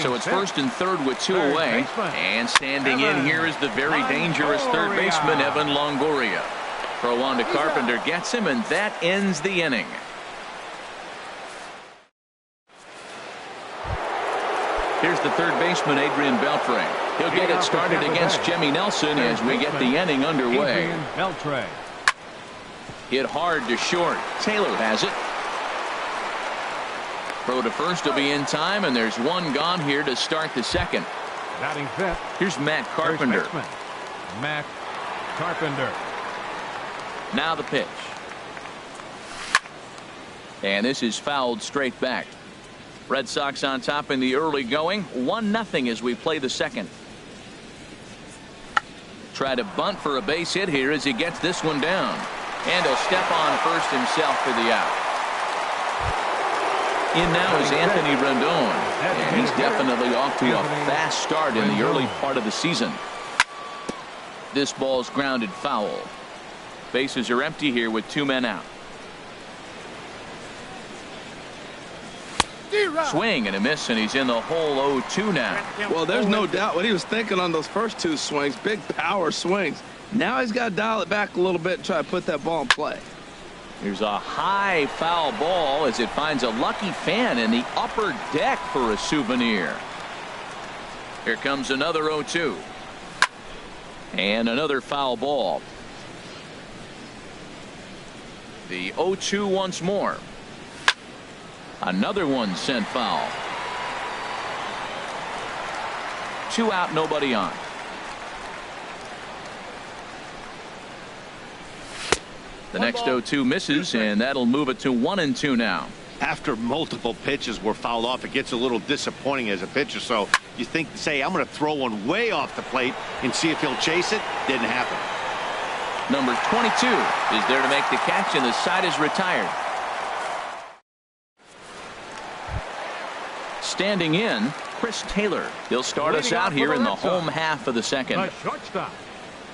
So it's first and third with 2 away. And standing in here is the very dangerous third baseman, Evan Longoria. Throw on to Carpenter gets him, and that ends the inning. Here's the third baseman, Adrian Beltre. He'll get it started against Jimmy Nelson as we get the inning underway. Hit hard to short. Taylor has it. Throw to first will be in time, and there's one gone here to start the second. Batting fifth. Here's Matt Carpenter. Matt Carpenter. Now the pitch. And this is fouled straight back. Red Sox on top in the early going. 1-0 as we play the second. Try to bunt for a base hit here as he gets this one down. And he'll step on first himself for the out. In now is Anthony Rendon. And he's definitely off to a fast start in the early part of the season. This ball's grounded foul. Bases are empty here with 2 men out. Swing and a miss, and he's in the hole 0-2 now. Well, there's no doubt what he was thinking on those first 2 swings. Big power swings. Now he's got to dial it back a little bit and try to put that ball in play. Here's a high foul ball as it finds a lucky fan in the upper deck for a souvenir. Here comes another 0-2. And another foul ball. The 0-2 once more. Another one sent foul. 2 out, nobody on. The next 0-2 misses, and that'll move it to 1-2 now. After multiple pitches were fouled off, it gets a little disappointing as a pitcher. So you think, say, I'm going to throw one way off the plate and see if he'll chase it. Didn't happen. Number 22 is there to make the catch, and the side is retired. Standing in, Chris Taylor. He'll start us out here in the home half of the second. The shortstop,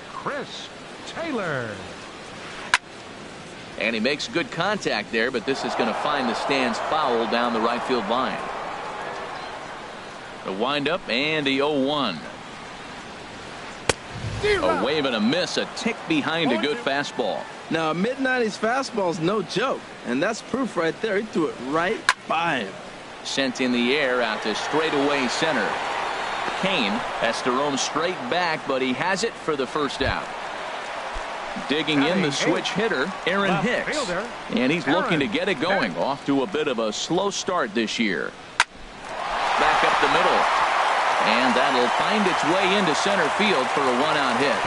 Chris Taylor. And he makes good contact there, but this is going to find the stands foul down the right field line. The windup and the 0-1. A wave and a miss, a tick behind a good fastball. Now, a mid-90s fastball is no joke, and that's proof right there. He threw it right by him. Sent in the air out to straightaway center. Kane has to roam straight back, but he has it for the first out. Digging in the switch hitter, Aaron Hicks. And he's looking to get it going. Off to a bit of a slow start this year. Back up the middle. And that'll find its way into center field for a 1-out hit.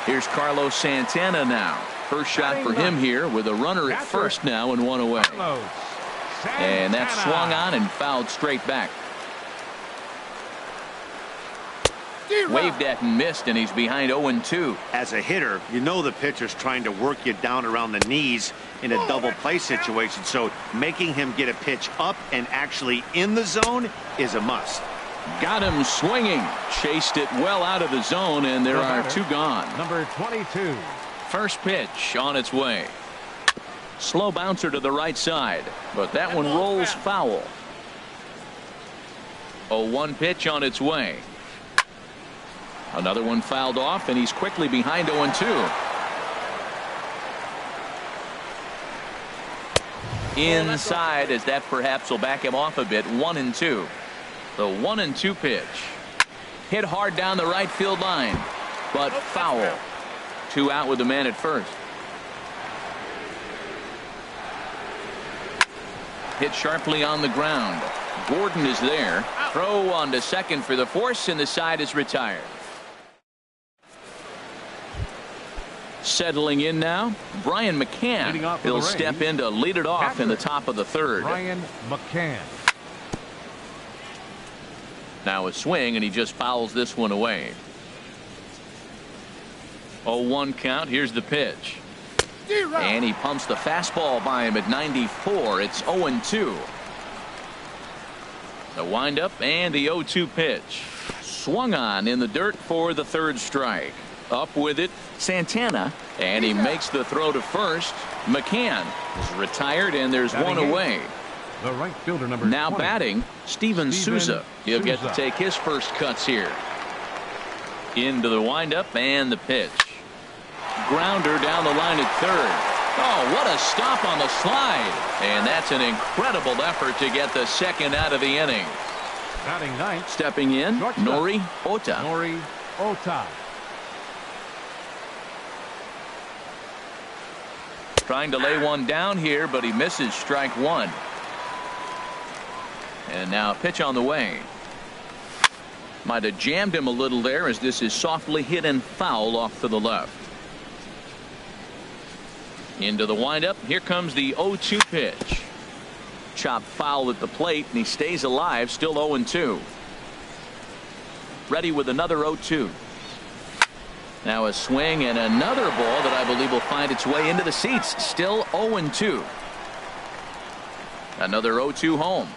Here's Carlos Santana now. First shot for him here with a runner at first now and 1 away. And that's swung on and fouled straight back. Waved at and missed, and he's behind 0-2. As a hitter, you know the pitcher's trying to work you down around the knees in a double play situation, so making him get a pitch up and actually in the zone is a must. Got him swinging. Chased it well out of the zone, and there are 2 gone. Number 22. First pitch on its way. Slow bouncer to the right side, but that one rolls foul. 0-1 pitch on its way. Another one fouled off, and he's quickly behind 0-2. Inside, as that perhaps will back him off a bit. 1-2. The 1-2 pitch. Hit hard down the right field line, but foul. 2 out with the man at first. Hit sharply on the ground. Gordon is there. Throw on to second for the force, and the side is retired. Settling in now, Brian McCann. He'll step in to lead it off in the top of the third. Brian McCann. Now a swing, and he just fouls this one away. 0-1 count. Here's the pitch. And he pumps the fastball by him at 94. It's 0-2. The windup and the 0-2 pitch. Swung on in the dirt for the third strike. Up with it, Santana, and he makes the throw to first. McCann is retired, and there's one away. The right fielder, number now 20. Batting, Steven Souza. He'll get to take his first cuts here. Into the windup and the pitch. Grounder down the line at third. Oh, what a stop on the slide. And that's an incredible effort to get the second out of the inning. Batting ninth. Stepping in, Nori Ota. Nori Ota. Trying to lay one down here, but he misses strike one. And now a pitch on the way. Might have jammed him a little there as this is softly hit and foul off to the left. Into the windup. Here comes the 0-2 pitch. Chopped foul at the plate, and he stays alive, still 0-2. Ready with another 0-2. Now a swing and another ball that I believe will find its way into the seats. Still 0-2. Another 0-2 home.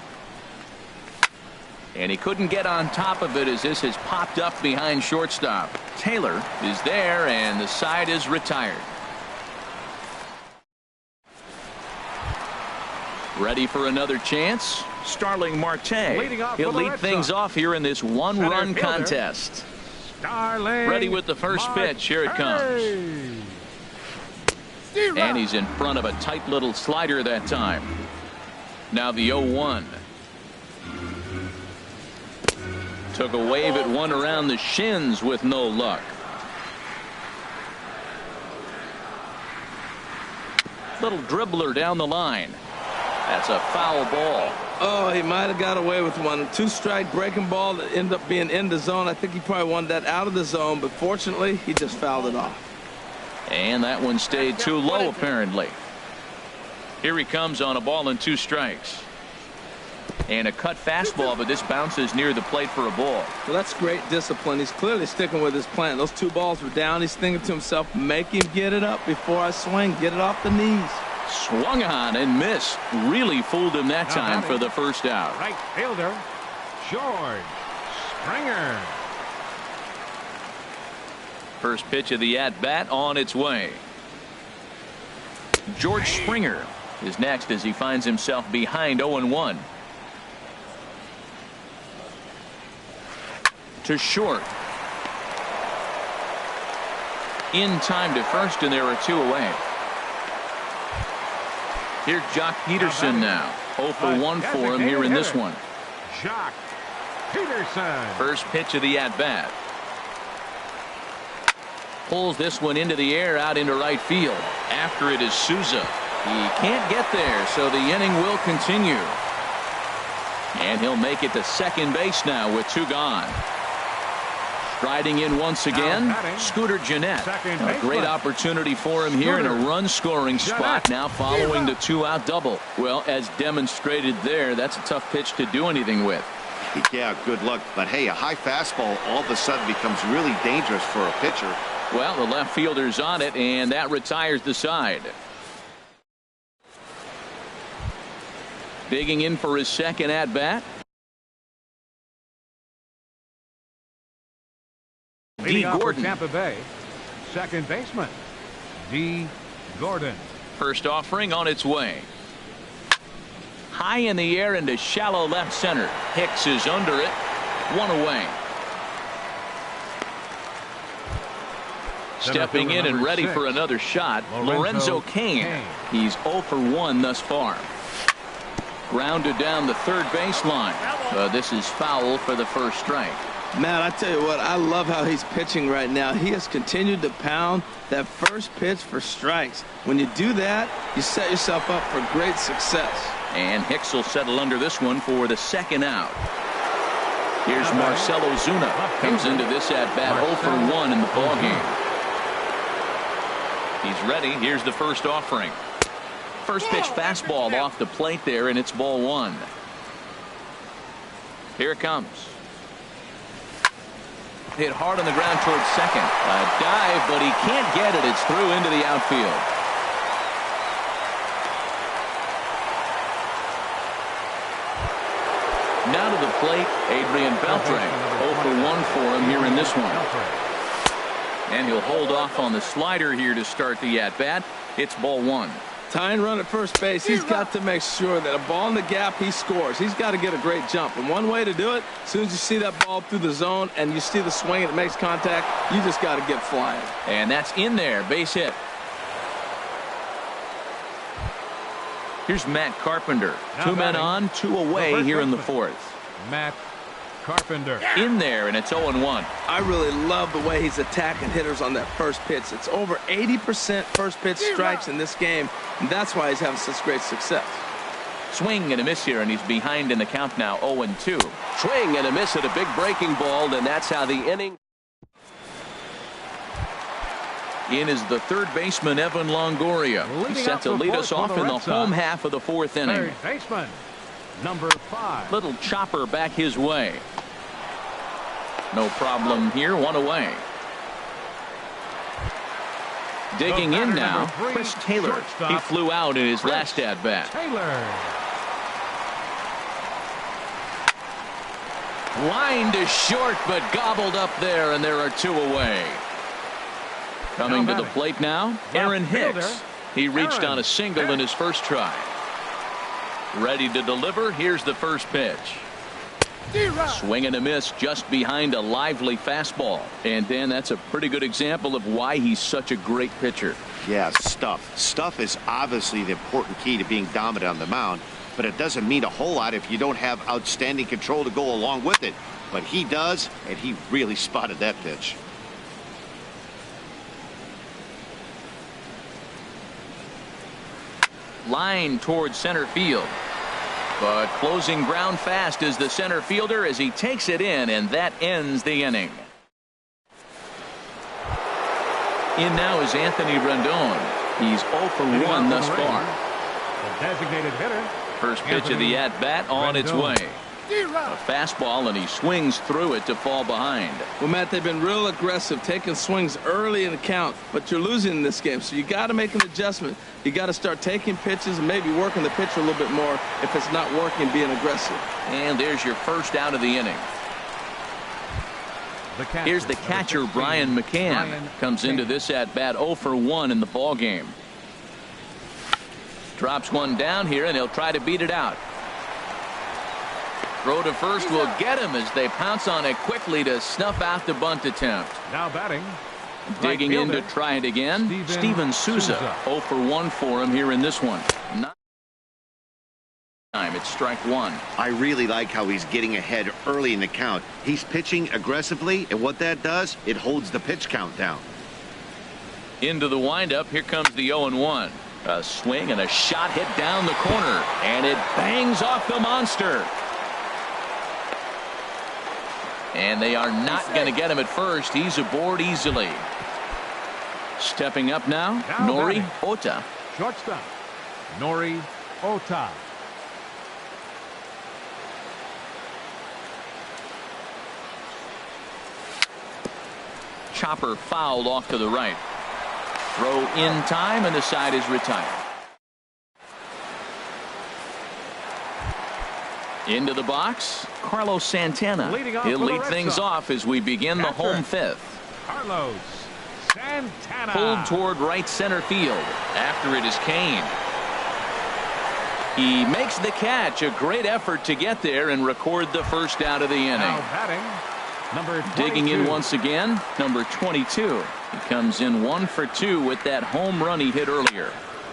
And he couldn't get on top of it as this has popped up behind shortstop. Taylor is there, and the side is retired. Ready for another chance? Starling Marte. He'll lead things off here in this one-run contest. Ready with the first pitch. Here it comes. And he's in front of a tight little slider that time. Now the 0-1. Took a wave at one around the shins with no luck. Little dribbler down the line. That's a foul ball. Oh, he might have got away with one. 2-strike breaking ball that ended up being in the zone. I think he probably wanted that out of the zone, but fortunately, he just fouled it off. And that one stayed too low, apparently. Here he comes on a ball and 2 strikes. And a cut fastball, but this bounces near the plate for a ball. Well, that's great discipline. He's clearly sticking with his plan. Those 2 balls were down. He's thinking to himself, make him get it up before I swing. Get it off the knees. Swung on and missed. Really fooled him that time for the first out. Right fielder, George Springer. First pitch of the at-bat on its way. George Springer is next as he finds himself behind 0-1. To short. In time to first, and there are 2 away. Here's Jock Peterson now. 0 for 1 for him here in this one. Jock Peterson. First pitch of the at-bat. Pulls this one into the air out into right field. After it is Souza. He can't get there, so the inning will continue. And he'll make it to second base now with 2 gone. Striding in once again, Scooter Gennett. A great opportunity for him here in a run-scoring spot now following the 2-out double. Well, as demonstrated there, that's a tough pitch to do anything with. Yeah, good luck. But, hey, a high fastball all of a sudden becomes really dangerous for a pitcher. Well, the left fielder's on it, and that retires the side. Digging in for his second at-bat. D. Gordon. Tampa Bay, second baseman, D. Gordon. First offering on its way. High in the air into shallow left center. Hicks is under it. 1 away. Stepping in and ready for another shot, Lorenzo Cain. He's 0 for 1 thus far. Grounded down the third baseline. This is foul for the first strike. Matt, I tell you what, I love how he's pitching right now. He has continued to pound that first pitch for strikes. When you do that, you set yourself up for great success. And Hicks will settle under this one for the second out. Here's Marcell Ozuna. Comes into this at-bat 0 for 1 in the ballgame. He's ready. Here's the first offering. First pitch fastball off the plate there, and it's ball 1. Here it comes. Hit hard on the ground towards second. A dive, but he can't get it. It's through into the outfield. Now to the plate, Adrian Beltre. 0 for 1 for him here in this one. And he'll hold off on the slider here to start the at-bat. It's ball 1. Tying run at first base, he's got to make sure that a ball in the gap, he scores. He's got to get a great jump. And one way to do it, as soon as you see that ball through the zone and you see the swing and it makes contact, you just got to get flying. And that's in there, base hit. Here's Matt Carpenter. 2 men on, 2 away here in the 4th. Matt Carpenter. In there, and it's 0-1. I really love the way he's attacking hitters on that first pitch. It's over 80% first pitch strikes in this game, and that's why he's having such great success. Swing and a miss here, and he's behind in the count now, 0-2. Swing and a miss at a big breaking ball, and that's how the inning. In is the third baseman, Evan Longoria. He's set to lead us off in the home half of the 4th inning. Third baseman, number 5. Little chopper back his way. No problem here, 1 away. Digging in now, Chris Taylor. He flew out in his last at-bat. Taylor. Line to short, but gobbled up there, and there are 2 away. Coming to the plate now, Aaron Hicks. He reached on a single in his first try. Ready to deliver. Here's the first pitch. Swing and a miss just behind a lively fastball. And Dan, that's a pretty good example of why he's such a great pitcher. Yeah, stuff. Stuff is obviously the important key to being dominant on the mound, but it doesn't mean a whole lot if you don't have outstanding control to go along with it. But he does, and he really spotted that pitch. Line towards center field. But closing ground fast is the center fielder as he takes it in, and that ends the inning. In now is Anthony Rendon. He's 0 for 1 thus far. The designated hitter. First pitch of the at-bat on its way. A fastball, and he swings through it to fall behind. Well, Matt, they've been real aggressive, taking swings early in the count, but you're losing in this game, so you got to make an adjustment. You got to start taking pitches and maybe working the pitcher a little bit more if it's not working, being aggressive. And there's your first out of the inning. Here's the catcher, Brian McCann. Comes into this at-bat 0 for 1 in the ball game. Drops one down here, and he'll try to beat it out. Throw to first will get him as they pounce on it quickly to snuff out the bunt attempt. Now batting. Digging in to try it again, Steven Souza. 0 for 1 for him here in this one. It's strike 1. I really like how he's getting ahead early in the count. He's pitching aggressively, and what that does, it holds the pitch count down. Into the windup, here comes the 0-1. A swing and a shot hit down the corner, and it bangs off the monster. And they are not going to get him at first. He's aboard easily. Stepping up now, Nori Ota. Shortstop, Nori Ota. Chopper fouled off to the right. Throw in time, and the side is retired. Into the box, Carlos Santana. He'll lead things off as we begin the home fifth. Carlos Santana. Pulled toward right center field. After it is Kane. He makes the catch. A great effort to get there and record the first out of the inning. Now batting, number 22. Digging in once again, number 22. He comes in 1 for 2 with that home run he hit earlier.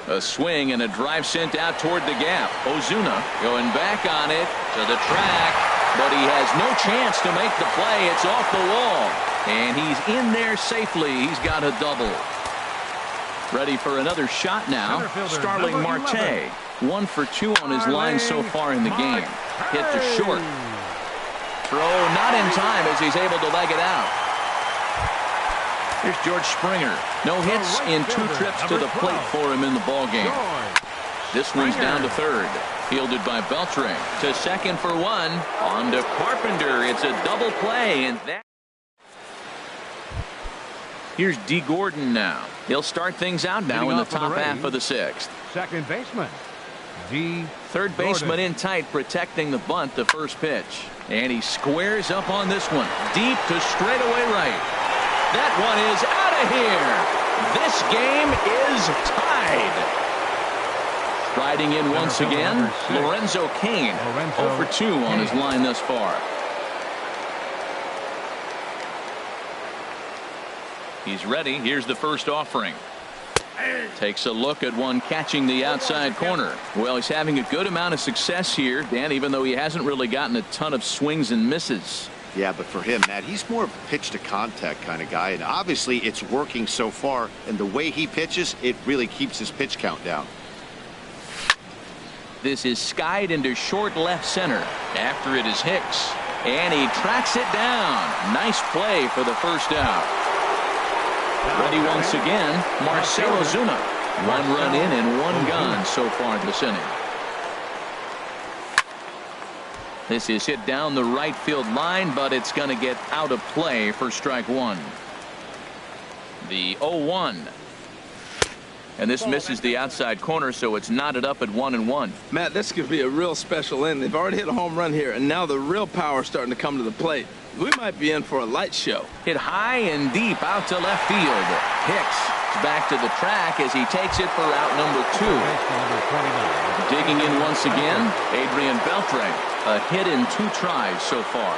A swing and a drive sent out toward the gap. Ozuna going back on it to the track, but he has no chance to make the play. It's off the wall, and he's in there safely. He's got a double. Ready for another shot now. Starling Marte, 1 for 2 on his line so far in the game. Hit to short. Throw not in time as he's able to leg it out. Here's George Springer. No hits in 2 trips to the plate for him in the ball game. This one's down to third. Fielded by Beltre. To second for 1. On to Carpenter. It's a double play. And that. Here's D. Gordon now. He'll start things out now in the top half of the 6th. Second baseman, D. Third baseman in tight, protecting the bunt, the first pitch. And he squares up on this one. Deep to straightaway right. That one is out of here. This game is tied. Striding in once again, Lorenzo Cain. 0 for 2 on his line thus far. He's ready. Here's the first offering. Takes a look at one catching the outside corner. Well, he's having a good amount of success here, Dan, even though he hasn't really gotten a ton of swings and misses. Yeah, but for him, Matt, he's more of a pitch to contact kind of guy, and obviously it's working so far, and the way he pitches, it really keeps his pitch count down. This is skied into short left center. After it is Hicks, and he tracks it down. Nice play for the first out. Ready once again, Marcell Ozuna. 1 run in and 1 gone so far this inning. This is hit down the right field line, but it's going to get out of play for strike 1. The 0-1. And this misses the outside corner, so it's knotted up at 1-1. Matt, this could be a real special inning. They've already hit a home run here, and now the real power is starting to come to the plate. We might be in for a light show. Hit high and deep out to left field. Hicks is back to the track as he takes it for out number 2. Digging in once again, Adrian Beltre. A hit in 2 tries so far.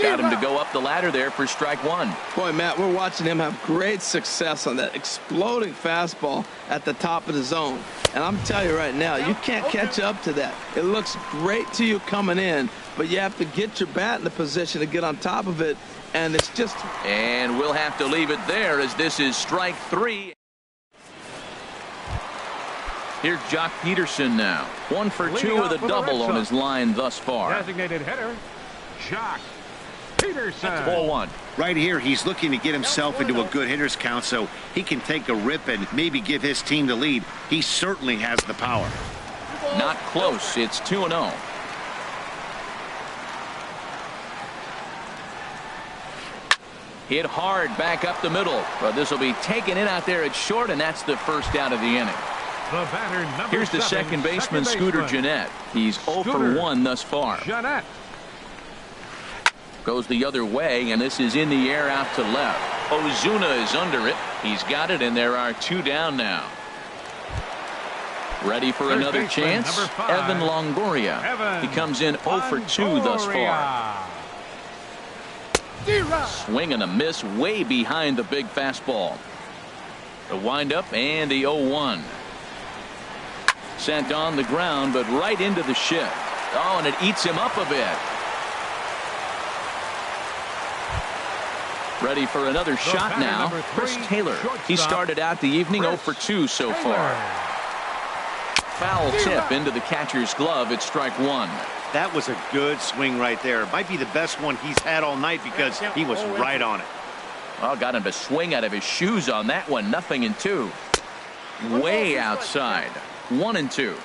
Got him to go up the ladder there for strike 1. Boy, Matt, we're watching him have great success on that exploding fastball at the top of the zone. And I'm telling you right now, you can't catch up to that. It looks great to you coming in, but you have to get your bat in the position to get on top of it. And it's just... And we'll have to leave it there as this is strike 3. Here's Jock Peterson now. 1 for 2 with a double on his line thus far. Designated hitter, Jock Peterson. Ball 1. Right here, he's looking to get himself into a good hitter's count so he can take a rip and maybe give his team the lead. He certainly has the power. Not close. It's 2-0. Hit hard back up the middle. But this will be taken in out there at short, and that's the first out of the inning. The batter, number Here's the 7, second baseman, Scooter Gennett. He's 0 for 1 thus far. Gennett. Goes the other way, and this is in the air out to left. Ozuna is under it. He's got it, and there are 2 down now. Ready for Third another baseman, chance? number 5, Evan Longoria. He comes in 0 for 2 thus far. Swing and a miss way behind the big fastball. The windup and the 0-1. Sent on the ground, but right into the shift. Oh, and it eats him up a bit. Ready for another shot now. Chris Taylor. He started out the evening 0 for 2 so far. Foul tip into the catcher's glove. It's strike 1. That was a good swing right there. Might be the best one he's had all night because he was right on it. Well, got him to swing out of his shoes on that one. 0-2. Way outside. 1-2.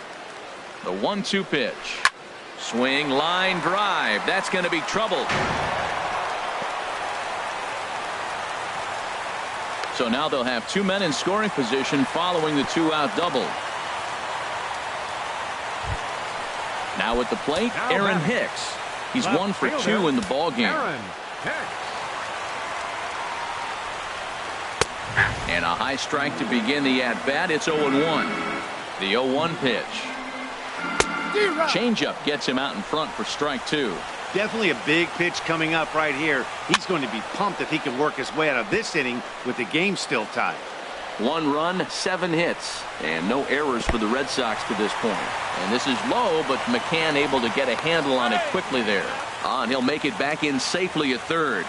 The 1-2 pitch. Swing, line drive. That's going to be trouble. So now they'll have 2 men in scoring position following the 2-out double. Now at the plate, Aaron Hicks. He's 1 for 2 in the ball game. And a high strike to begin the at-bat. It's 0-1. The 0-1 pitch. Changeup gets him out in front for strike 2. Definitely a big pitch coming up right here. He's going to be pumped if he can work his way out of this inning with the game still tied. 1 run, 7 hits, and no errors for the Red Sox to this point. And this is low, but McCann able to get a handle on it quickly there. And he'll make it back in safely at third.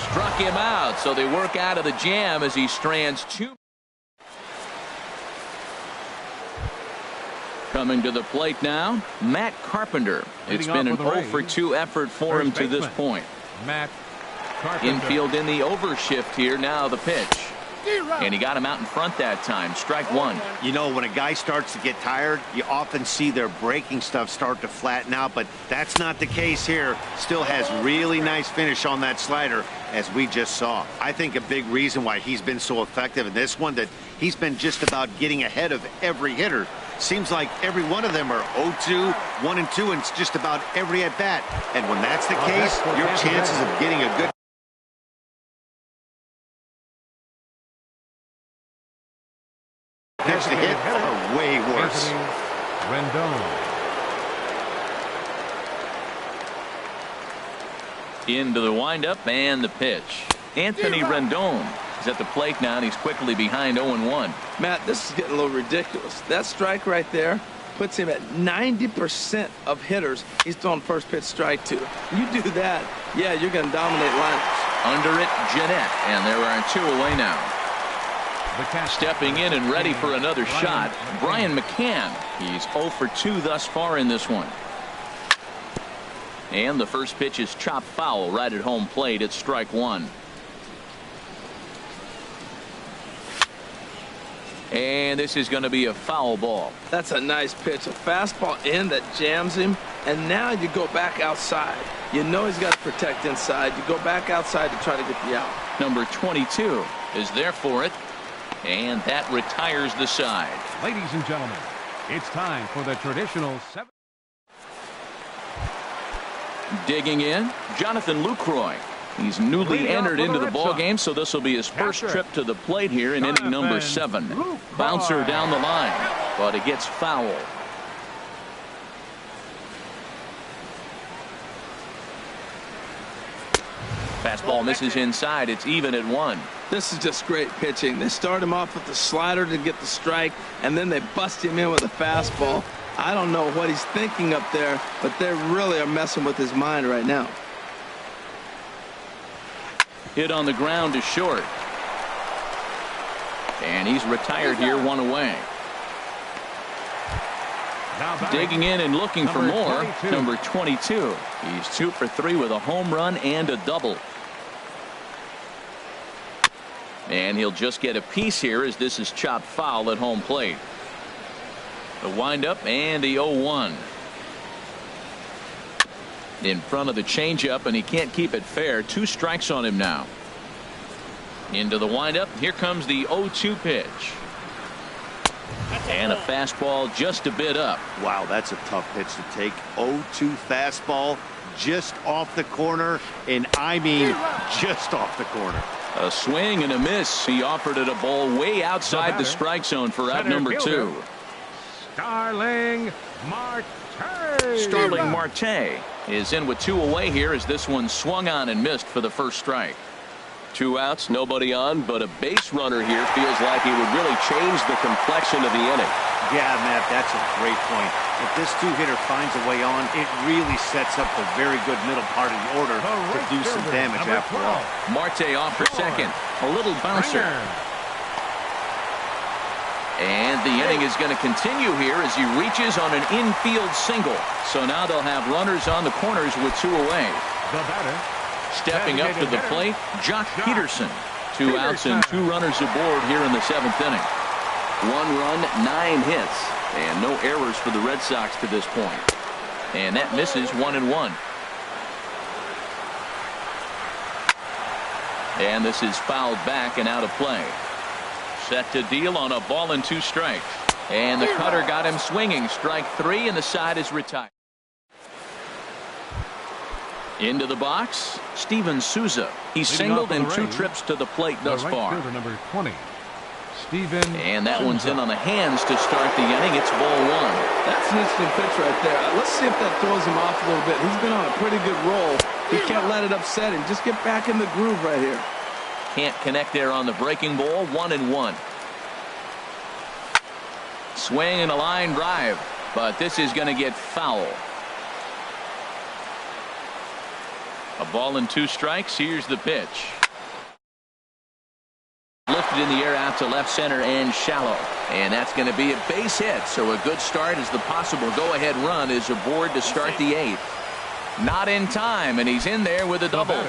Struck him out, so they work out of the jam as he strands 2. Coming to the plate now, Matt Carpenter. It's been an 0 for 2 effort for him to this point. Matt Carpenter. Infield in the overshift here. Now the pitch. And he got him out in front that time. Strike 1. You know, when a guy starts to get tired, you often see their breaking stuff start to flatten out, but that's not the case here. Still has really nice finish on that slider, as we just saw. I think a big reason why he's been so effective in this one, that he's been just about getting ahead of every hitter. Seems like every one of them are 0-2, 1-2, and it's just about every at-bat. And when that's the case, your chances of getting a good pitch to hit are way worse. Rendon. Into the windup and the pitch. Anthony Rendon is at the plate now, and he's quickly behind 0-1. Matt, this is getting a little ridiculous. That strike right there puts him at 90% of hitters he's throwing first pitch strike to. You do that, yeah, you're going to dominate lineups. Under it, Gennett, and there are 2 away now. Stepping in and ready for another shot, Brian McCann. He's 0 for 2 thus far in this one. And the first pitch is chopped foul right at home plate. It's strike 1. And this is going to be a foul ball. That's a nice pitch. A fastball in that jams him. and now you go back outside. You know he's got to protect inside. You go back outside to try to get the out. Number 22 is there for it, and that retires the side. Ladies and gentlemen, it's time for the traditional 7. Digging in, Jonathan Lucroy. He's newly entered into the ball game, so this will be his first trip to the plate here in inning number 7. Bouncer down the line, but it gets foul. Fastball misses inside. It's even at 1. This is just great pitching. They start him off with the slider to get the strike, and then they bust him in with a fastball. I don't know what he's thinking up there, but they really are messing with his mind right now. Hit on the ground to short. And he's retired here, 1 away. Digging in and looking for more, number 22. He's 2 for 3 with a home run and a double. And he'll just get a piece here as this is chopped foul at home plate. The windup and the 0-1. In front of the changeup, and he can't keep it fair. 2 strikes on him now. Into the windup. Here comes the 0-2 pitch. And a fastball just a bit up. Wow, that's a tough pitch to take. 0-2 fastball just off the corner, and I mean just off the corner. A swing and a miss. He offered it a ball way outside the strike zone for out number 2. Starling Marte. Starling Marte is in with 2 away here as this one swung on and missed for the first strike. 2 outs, nobody on, but a base runner here feels like he would really change the complexion of the inning. Yeah, Matt, that's a great point. If this 2-hitter finds a way on, it really sets up a very good middle part of the order to do some damage after all. Marte off for second. A little bouncer. And the inning is going to continue here as he reaches on an infield single. So now they'll have runners on the corners with 2 away. The batter. Stepping up to the plate, Jock Peterson. 2 outs and 2 runners aboard here in the 7th inning. 1 run, 9 hits, and no errors for the Red Sox to this point. And that misses 1-1. And this is fouled back and out of play. Set to deal on a ball and 2 strikes. And the cutter got him swinging. Strike 3, and the side is retired. Into the box, Steven Souza. He's singled in 2 trips to the plate thus far. Number 20, Steven. And that one's in on the hands to start the inning. It's ball 1. That's an interesting pitch right there. Let's see if that throws him off a little bit. He's been on a pretty good roll. He can't let it upset him. Just get back in the groove right here. Can't connect there on the breaking ball. 1-1. Swing and a line drive, but this is going to get foul. A ball and 2 strikes. Here's the pitch. Lifted in the air out to left center and shallow. And that's going to be a base hit. So a good start as the possible go-ahead run is aboard to start the 8th. Not in time, and he's in there with a double.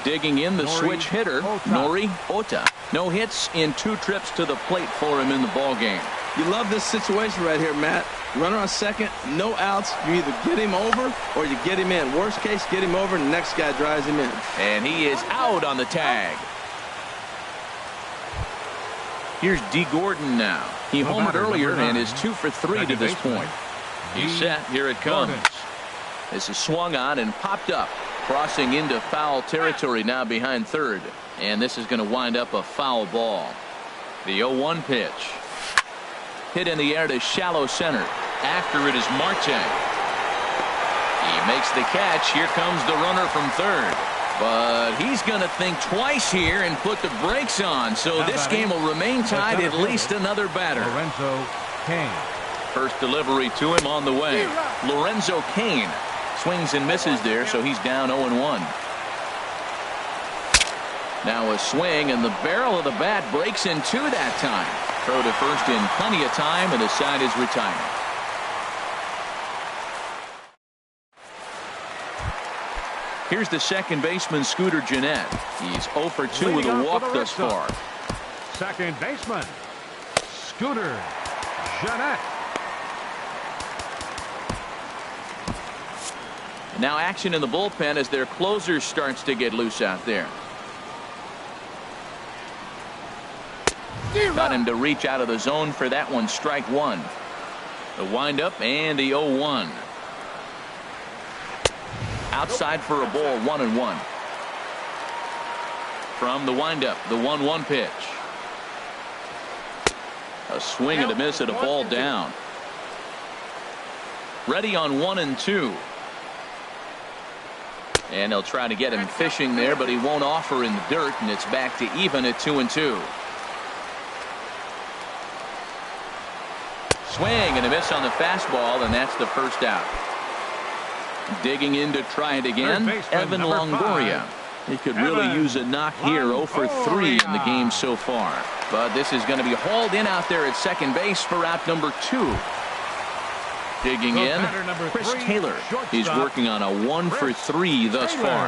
Digging in the switch hitter, Nori Ota. No hits in 2 trips to the plate for him in the ball game. You love this situation right here, Matt. Runner on second, no outs. You either get him over or you get him in. Worst case, get him over and the next guy drives him in. And he is out on the tag. Here's D. Gordon now. He homered earlier and is 2 for 3 to this point. He's set. Here it comes. This is swung on and popped up. Crossing into foul territory now behind third. And this is going to wind up a foul ball. The 0-1 pitch. Hit in the air to shallow center. After it is Marte. He makes the catch. Here comes the runner from third. But he's going to think twice here and put the brakes on. So this game will remain tied at least another batter. Lorenzo Cain. First delivery to him on the way. Lorenzo Cain swings and misses there, so he's down 0-1. Now a swing, and the barrel of the bat breaks in 2 that time. Throw to first in plenty of time, and the side is retired. Here's the second baseman, Scooter Gennett. He's 0 for 2 with a walk thus far. Second baseman, Scooter Gennett. Now action in the bullpen as their closer starts to get loose out there. Got him to reach out of the zone for that one. Strike one. The windup and the 0-1. Outside for a ball, 1-1. From the windup, the 1-1 pitch. A swing and a miss at a ball down. Ready on 1-2. And they'll try to get him fishing there, but he won't offer in the dirt, and it's back to even at 2-2. Swing and a miss on the fastball, and that's the first out. Digging in to try it again, Evan Longoria. He could really use a knock here. 0 for 3 in the game so far. But this is going to be hauled in out there at second base for out number 2. Digging in, Chris Taylor. He's working on a 1 for 3 thus far.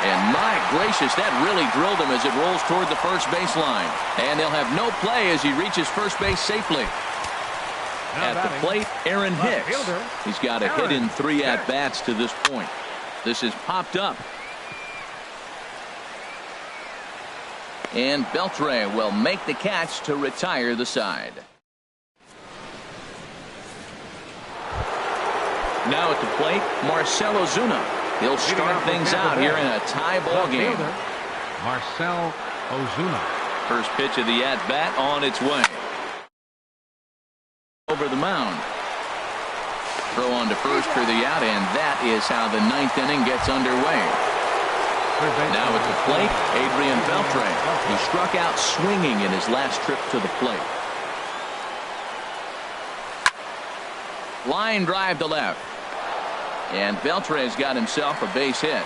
And my gracious, that really drilled him as it rolls toward the first baseline. And they'll have no play as he reaches first base safely. At the plate, Aaron Hicks. He's got a hit in 3 at-bats to this point. This is popped up. And Beltre will make the catch to retire the side. Now at the plate, Marcell Ozuna. He'll start things out here in a tie ball game. Marcell Ozuna. First pitch of the at-bat on its way. Over the mound. Throw on to first for the out, and that is how the 9th inning gets underway. Now at the plate, Adrian Beltre. He struck out swinging in his last trip to the plate. Line drive to left. And Beltre's got himself a base hit.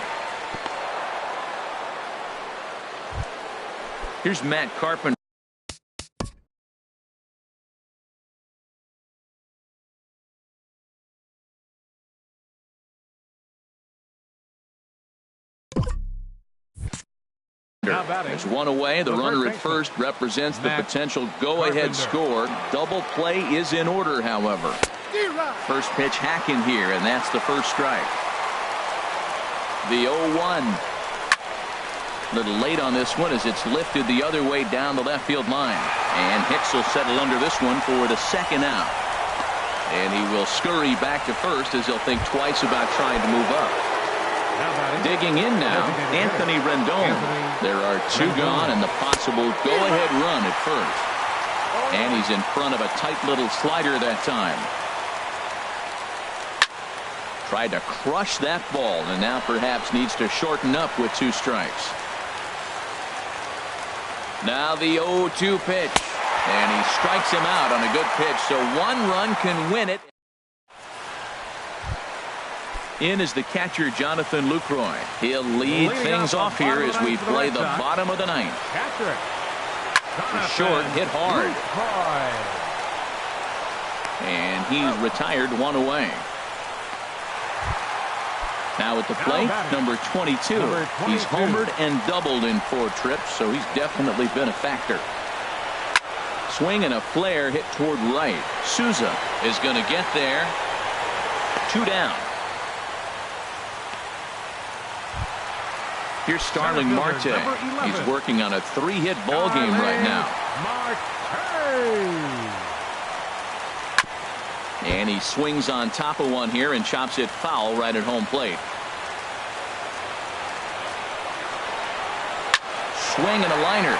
Here's Matt Carpenter. There's one away. The runner at first represents the potential go-ahead score. Double play is in order, however. First pitch hacking here, and that's the first strike. The 0-1. A little late on this one as it's lifted the other way down the left field line. And Hicks will settle under this one for the second out. And he will scurry back to first as he'll think twice about trying to move up. Digging in now, Anthony Rendon. There are 2 gone and the possible go-ahead run at first. And he's in front of a tight little slider that time. Tried to crush that ball and now perhaps needs to shorten up with 2 strikes. Now the 0-2 pitch. And he strikes him out on a good pitch, so 1 run can win it. In is the catcher, Jonathan Lucroy. He'll lead things off here as we play the bottom of the 9th. Short, hit hard. And he's retired 1 away. Now at the plate, number 22. He's homered and doubled in 4 trips, so he's definitely been a factor. Swing and a flare hit toward right. Souza is going to get there. 2 down. Here's Starling Marte. He's working on a 3-hit ball game right now. And he swings on top of one here and chops it foul right at home plate. Swing and a liner.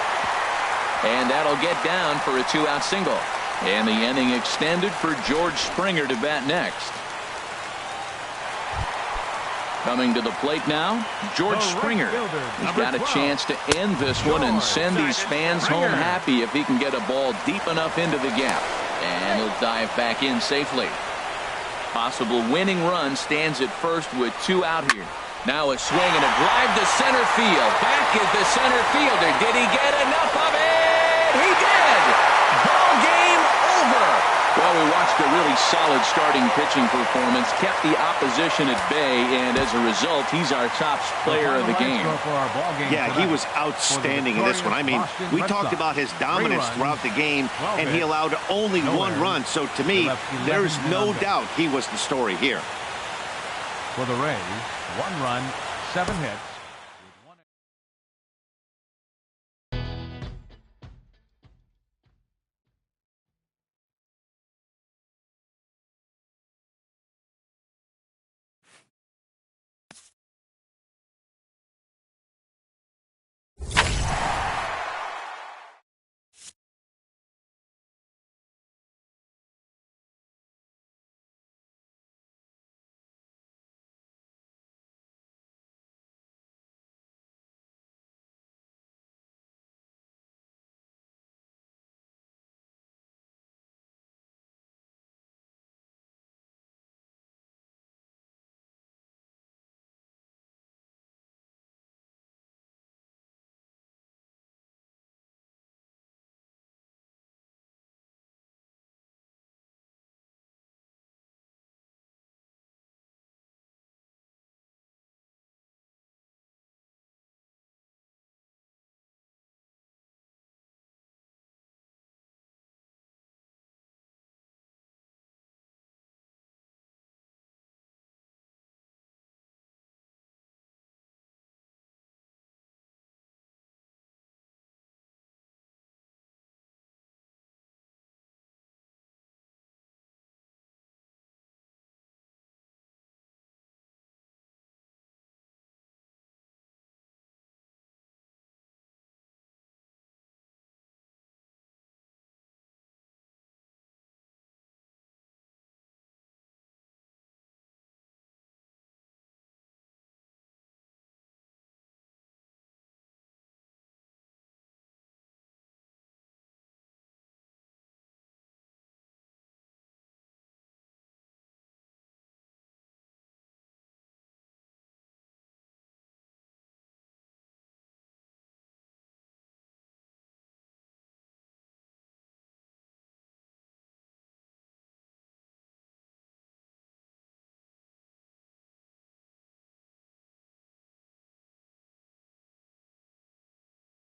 And that'll get down for a 2-out single. And the inning extended for George Springer to bat next. Coming to the plate now, George Springer. He's got a chance to end this one and send these fans home happy if he can get a ball deep enough into the gap. And he'll dive back in safely. Possible winning run stands at first with 2 out here. Now a swing and a drive to center field. Back is the center fielder. Did he get enough of it? He did! Ball game over. Well, we watched a really solid starting pitching performance, kept the opposition at bay, and as a result, he's our top player of the game. Yeah, he was outstanding in this one. I mean, we talked about his dominance throughout the game, and he allowed only one run. So to me, there's no doubt he was the story here. For the Rays, 1 run, 7 hits.